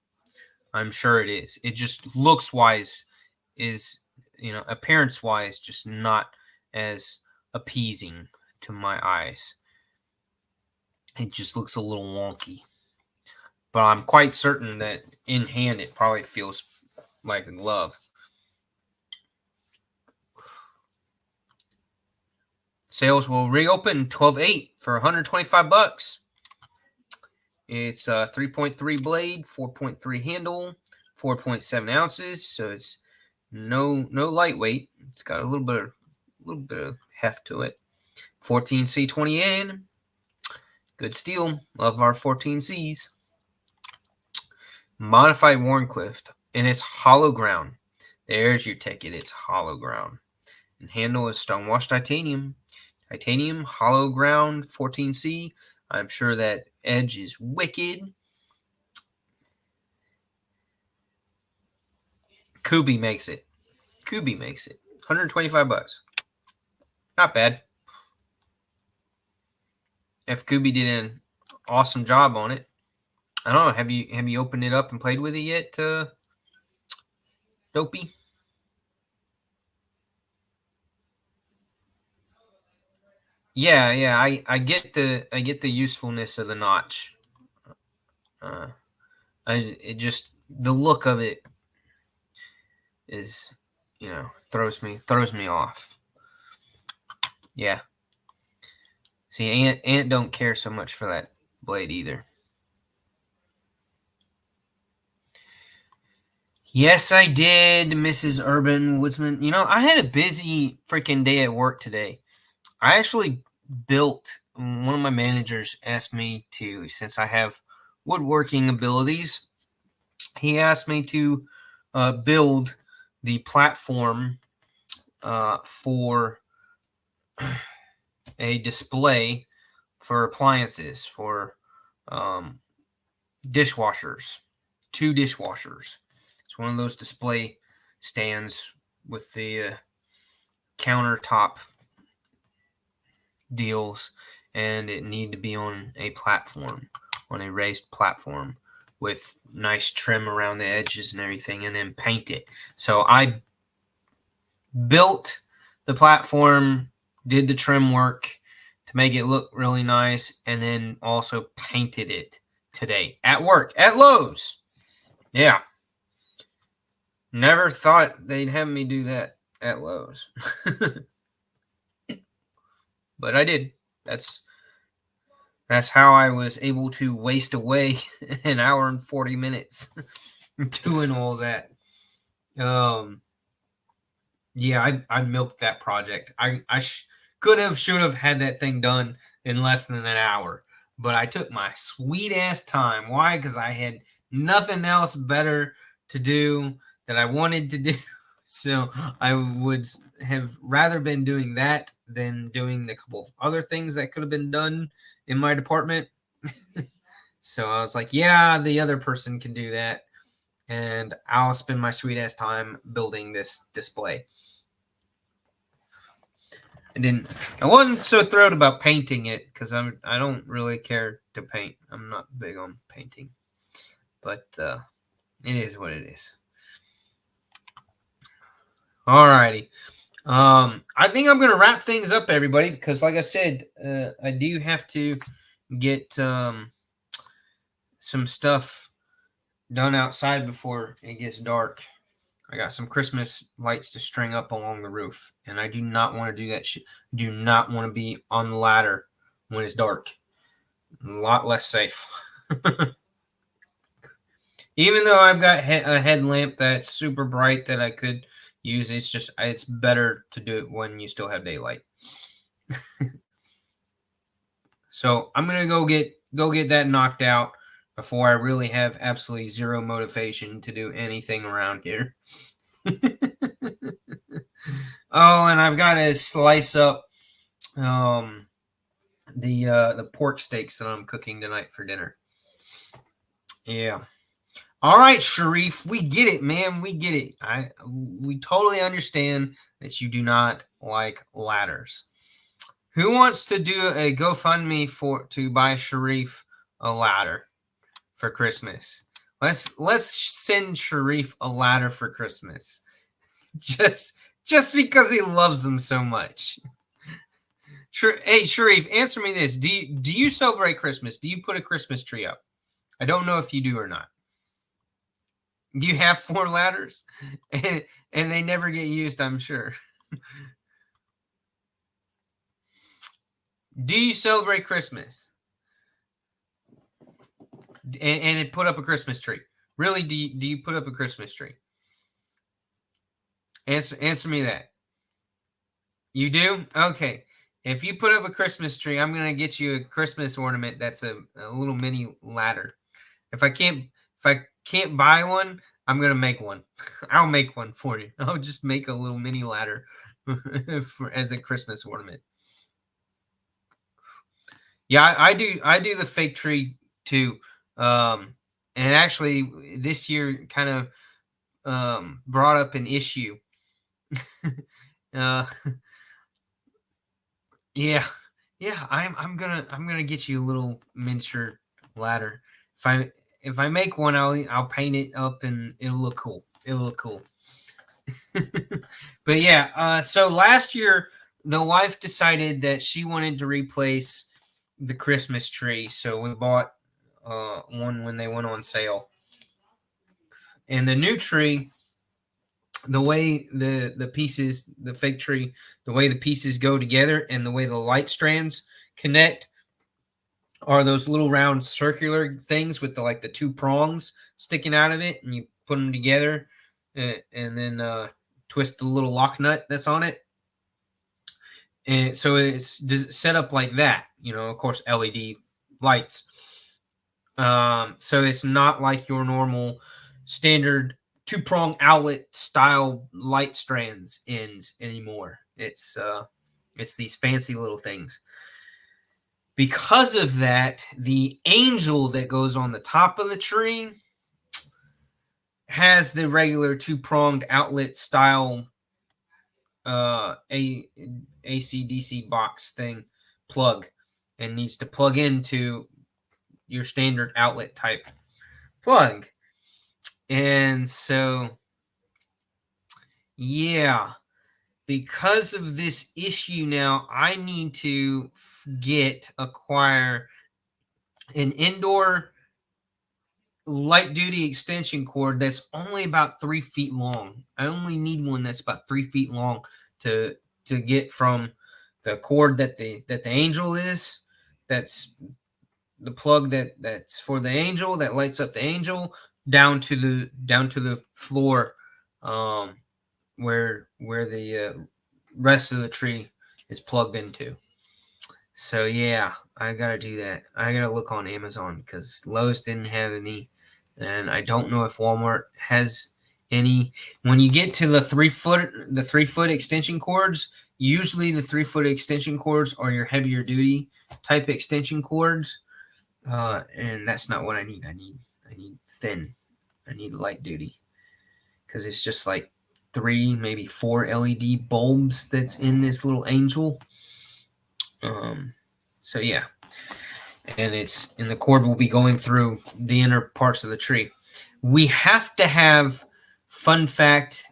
I'm sure it is. It just looks wise is, appearance wise, just not as appeasing to my eyes. It just looks a little wonky. But I'm quite certain that in hand it probably feels like a glove. Sales will reopen 12/8 for $125. It's a 3.3 blade, 4.3 handle, 4.7 ounces. So it's no lightweight. It's got a little bit of heft to it. 14C20N. Good steel. Love our 14Cs. Modified Warncliffe, and it's hollow ground. There's your ticket. It's hollow ground. And handle is stonewashed titanium. Titanium, hollow ground, 14C. I'm sure that edge is wicked. Kubi makes it. $125. Not bad. F. Kubi did an awesome job on it. I don't know. Have you opened it up and played with it yet, Dopey? Yeah. I get the usefulness of the notch. It just, the look of it is, throws me off. Yeah. See, Ant don't care so much for that blade either. Yes, I did, Mrs. Urban Woodsman. I had a busy freaking day at work today. I actually built, one of my managers asked me to, since I have woodworking abilities, he asked me to build the platform for a display for appliances, for dishwashers, 2 dishwashers. It's one of those display stands with the countertop deals, and it need to be on a platform, on a raised platform with nice trim around the edges and everything, and then paint it. So I built the platform, did the trim work to make it look really nice, and then also painted it today at work at Lowe's. Yeah. Never thought they'd have me do that at Lowe's. But I did. That's how I was able to waste away an hour and 40 minutes doing all that. Yeah, I milked that project. I should have had that thing done in less than an hour, but I took my sweet ass time. Why? Because I had nothing else better to do that I wanted to do. So I would have rather been doing that than doing the couple of other things that could have been done in my department. So I was like, yeah, the other person can do that, and I'll spend my sweet ass time building this display. I wasn't so thrilled about painting it because I don't really care to paint. I'm not big on painting, but it is what it is. Alrighty. I think I'm gonna wrap things up, everybody, because like I said, I do have to get some stuff done outside before it gets dark. I got some Christmas lights to string up along the roof, and I do not want to do that shit. Do not want to be on the ladder when it's dark. A lot less safe. Even though I've got a headlamp that's super bright that I could use, it's better to do it when you still have daylight. So I'm gonna go get that knocked out before I really have absolutely zero motivation to do anything around here. Oh, and I've got to slice up the pork steaks that I'm cooking tonight for dinner. Yeah. All right, Sharif, we get it, man. We get it. We totally understand that you do not like ladders. Who wants to do a GoFundMe to buy Sharif a ladder for Christmas? Let's send Sharif a ladder for Christmas. Just because he loves them so much. Sure. Hey, Sharif, answer me this. Do you celebrate Christmas? Do you put a Christmas tree up? I don't know if you do or not. You have 4 ladders, and they never get used, I'm sure. Do you celebrate Christmas? And put up a Christmas tree? Really, do you put up a Christmas tree? Answer me that. You do? Okay. If you put up a Christmas tree, I'm going to get you a Christmas ornament that's a little mini ladder. If I can't buy one, I'm going to make one. I'll make one for you. I'll just make a little mini ladder as a Christmas ornament. Yeah, I do the fake tree too. And actually this year kind of brought up an issue. Yeah, I'm gonna get you a little miniature ladder. If I make one, I'll paint it up and it'll look cool. But yeah, so last year the wife decided that she wanted to replace the Christmas tree, so we bought one when they went on sale. And the new tree, the way the pieces, the fake tree, the way the pieces go together and the way the light strands connect are those little round circular things with the 2 prongs sticking out of it, and you put them together and then twist the little lock nut that's on it. And so it's set up like that, of course, LED lights. So it's not like your normal standard 2-prong outlet style light strands ends anymore. It's these fancy little things. Because of that, the angel that goes on the top of the tree has the regular two-pronged outlet style a AC/DC box thing plug, and needs to plug into your standard outlet type plug. And so, yeah, because of this issue now, I need to acquire an indoor light duty extension cord that's only about 3 feet long. I only need one that's about 3 feet long to get from the cord that the angel is. That's the plug that's for the angel that lights up the angel down to the floor, where the rest of the tree is plugged into. So yeah, I gotta do that. I gotta look on Amazon because Lowe's didn't have any, and I don't know if Walmart has any. When you get to the 3-foot extension cords, usually the 3-foot extension cords are your heavier duty type extension cords, and that's not what I need. I need thin. I need light duty because it's just like 3, maybe 4 LED bulbs that's in this little angel. So yeah, and the cord will be going through the inner parts of the tree. We have to have, fun fact,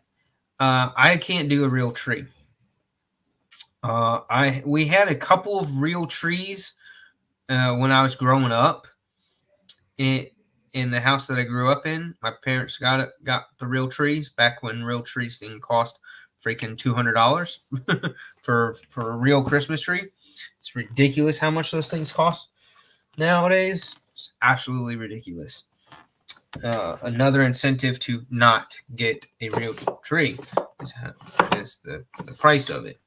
I can't do a real tree. We had a couple of real trees when I was growing up. In the house that I grew up in, my parents got the real trees back when real trees didn't cost freaking $200 for a real Christmas tree. It's ridiculous how much those things cost nowadays. It's absolutely ridiculous. Another incentive to not get a real tree is the price of it.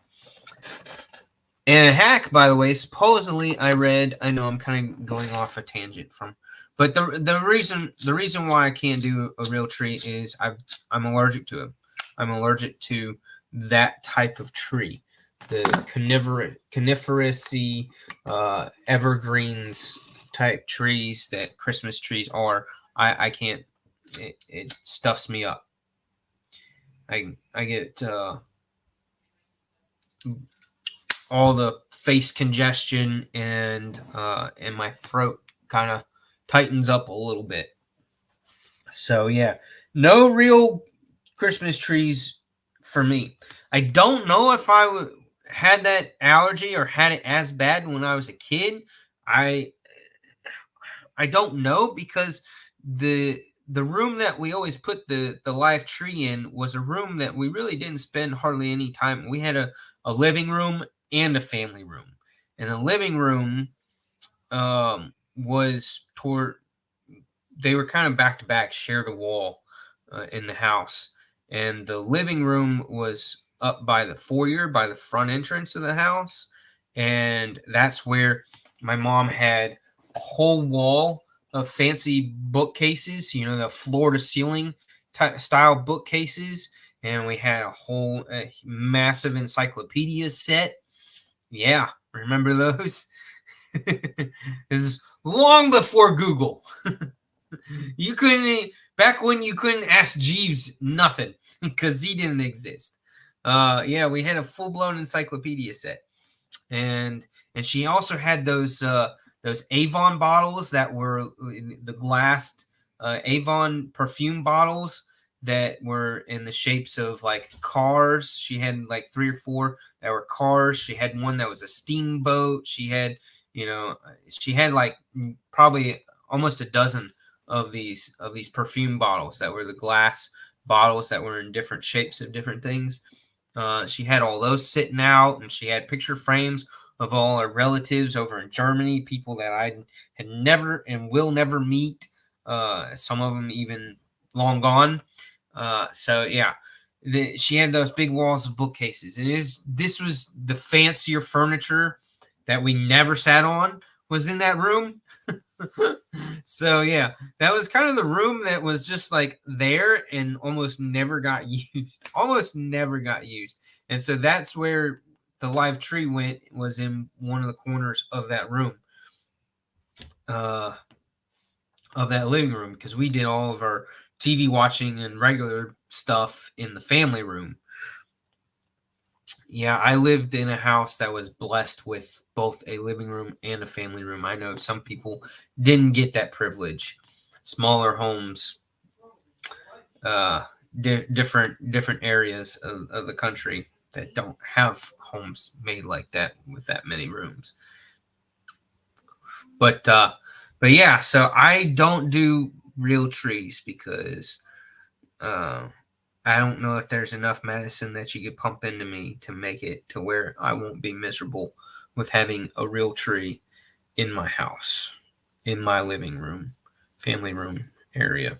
And a hack, by the way, supposedly I read. I know I'm kind of going off a tangent but the reason why I can't do a real tree is I'm allergic to them. I'm allergic to that type of tree, the coniferous evergreens type trees that Christmas trees are. I can't. It stuffs me up. I get all the face congestion, and my throat kind of tightens up a little bit. So yeah, no real Christmas trees for me. I don't know if I had that allergy or had it as bad when I was a kid. I don't know, because the room that we always put the live tree in was a room that we really didn't spend hardly any time. We had a living room and a family room, and the living room was they were kind of back to back, shared a wall in the house, and the living room was up by the foyer, by the front entrance of the house, and that's where my mom had a whole wall of fancy bookcases, the floor to ceiling style bookcases, and we had a massive encyclopedia set. Yeah, remember those? This is long before Google. You couldn't, back when you couldn't ask Jeeves nothing because he didn't exist. Yeah, we had a full-blown encyclopedia set, and she also had those Avon bottles that were the glassed Avon perfume bottles that were in the shapes of like cars. She had like 3 or 4 that were cars. She had one that was a steamboat. She had like probably almost a dozen of these perfume bottles that were the glass bottles that were in different shapes of different things. She had all those sitting out, and she had picture frames of all our relatives over in Germany, people that I had never and will never meet. Some of them even long gone. So yeah, she had those big walls of bookcases, and this was the fancier furniture that we never sat on was in that room. So yeah, that was kind of the room that was just like there and almost never got used. And so that's where the live tree was in one of the corners of that room. uh, of that living room because we did all of our TV watching and regular stuff in the family room. Yeah, I lived in a house that was blessed with both a living room and a family room. I know some people didn't get that privilege. Smaller homes, different areas of the country that don't have homes made like that with that many rooms. But yeah, so I don't do real trees because uh, I don't know if there's enough medicine that you could pump into me to make it to where I won't be miserable with having a real tree in my house, in my living room, family room area.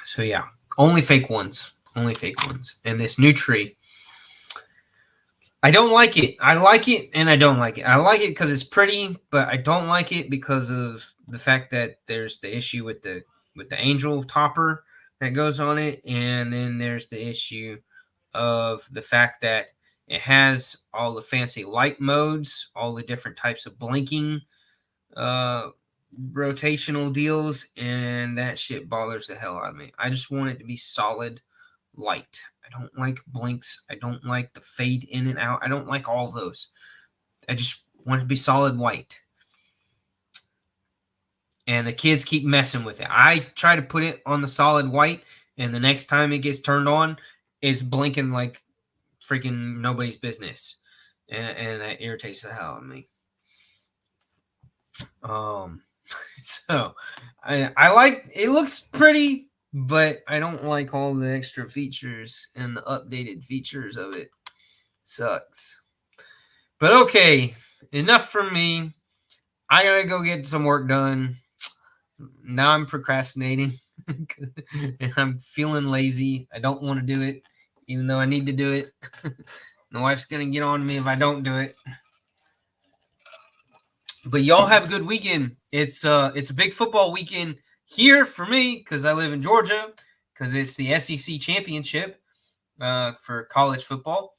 So yeah, only fake ones, only fake ones. And this new tree, I don't like it. I like it and I don't like it. I like it because it's pretty, but I don't like it because of the fact that there's the issue with the angel topper that goes on it, and then there's the issue of the fact that it has all the fancy light modes, all the different types of blinking uh rotational deals, and that shit bothers the hell out of me. I just want it to be solid light. I don't like blinks. I don't like the fade in and out. I don't like all those. I just want it to be solid white. And the kids keep messing with it. I try to put it on the solid white, and the next time it gets turned on, it's blinking like freaking nobody's business. And that irritates the hell out of me. Um, so I like it, looks pretty, but I don't like all the extra features and the updated features of it. Sucks. But okay, enough from me. I gotta go get some work done. Now I'm procrastinating and I'm feeling lazy. I don't want to do it, even though I need to do it. My wife's gonna get on me if I don't do it. But y'all have a good weekend. It's a big football weekend here for me because I live in Georgia because it's the SEC championship for college football.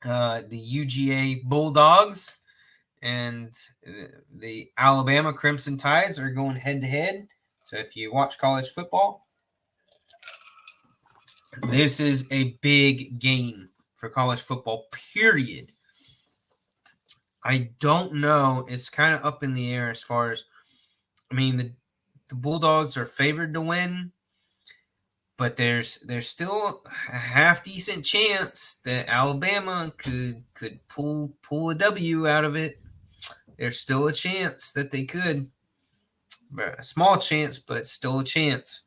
The UGA Bulldogs and the Alabama Crimson Tides are going head to head. So if you watch college football, this is a big game for college football, period. I don't know. It's kind of up in the air as far as, I mean, the Bulldogs are favored to win, but there's still a half decent chance that Alabama could pull a W out of it. There's still a chance that they could. A small chance, but still a chance.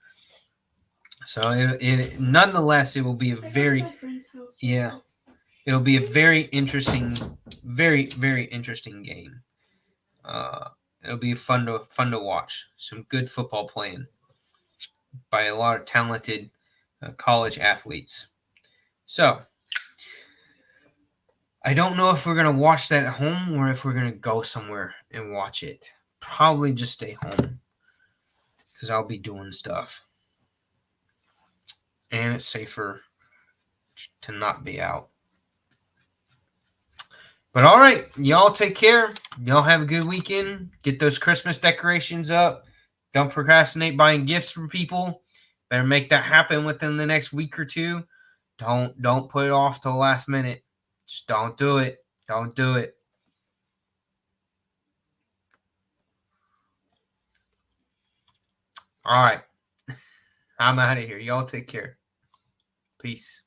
So it nonetheless, it will be a very yeah, it'll be a very interesting, very interesting game. Uh, it'll be fun to watch. Some good football playing by a lot of talented college athletes. So I don't know if we're gonna watch that at home or if we're gonna go somewhere and watch it. Probably just stay home because I'll be doing stuff, and it's safer to not be out. But all right, y'all take care. Y'all have a good weekend. Get those Christmas decorations up. Don't procrastinate buying gifts for people. Better make that happen within the next week or two. Don't put it off till the last minute. Just don't do it. Don't do it. All right. I'm out of here. Y'all take care. Peace.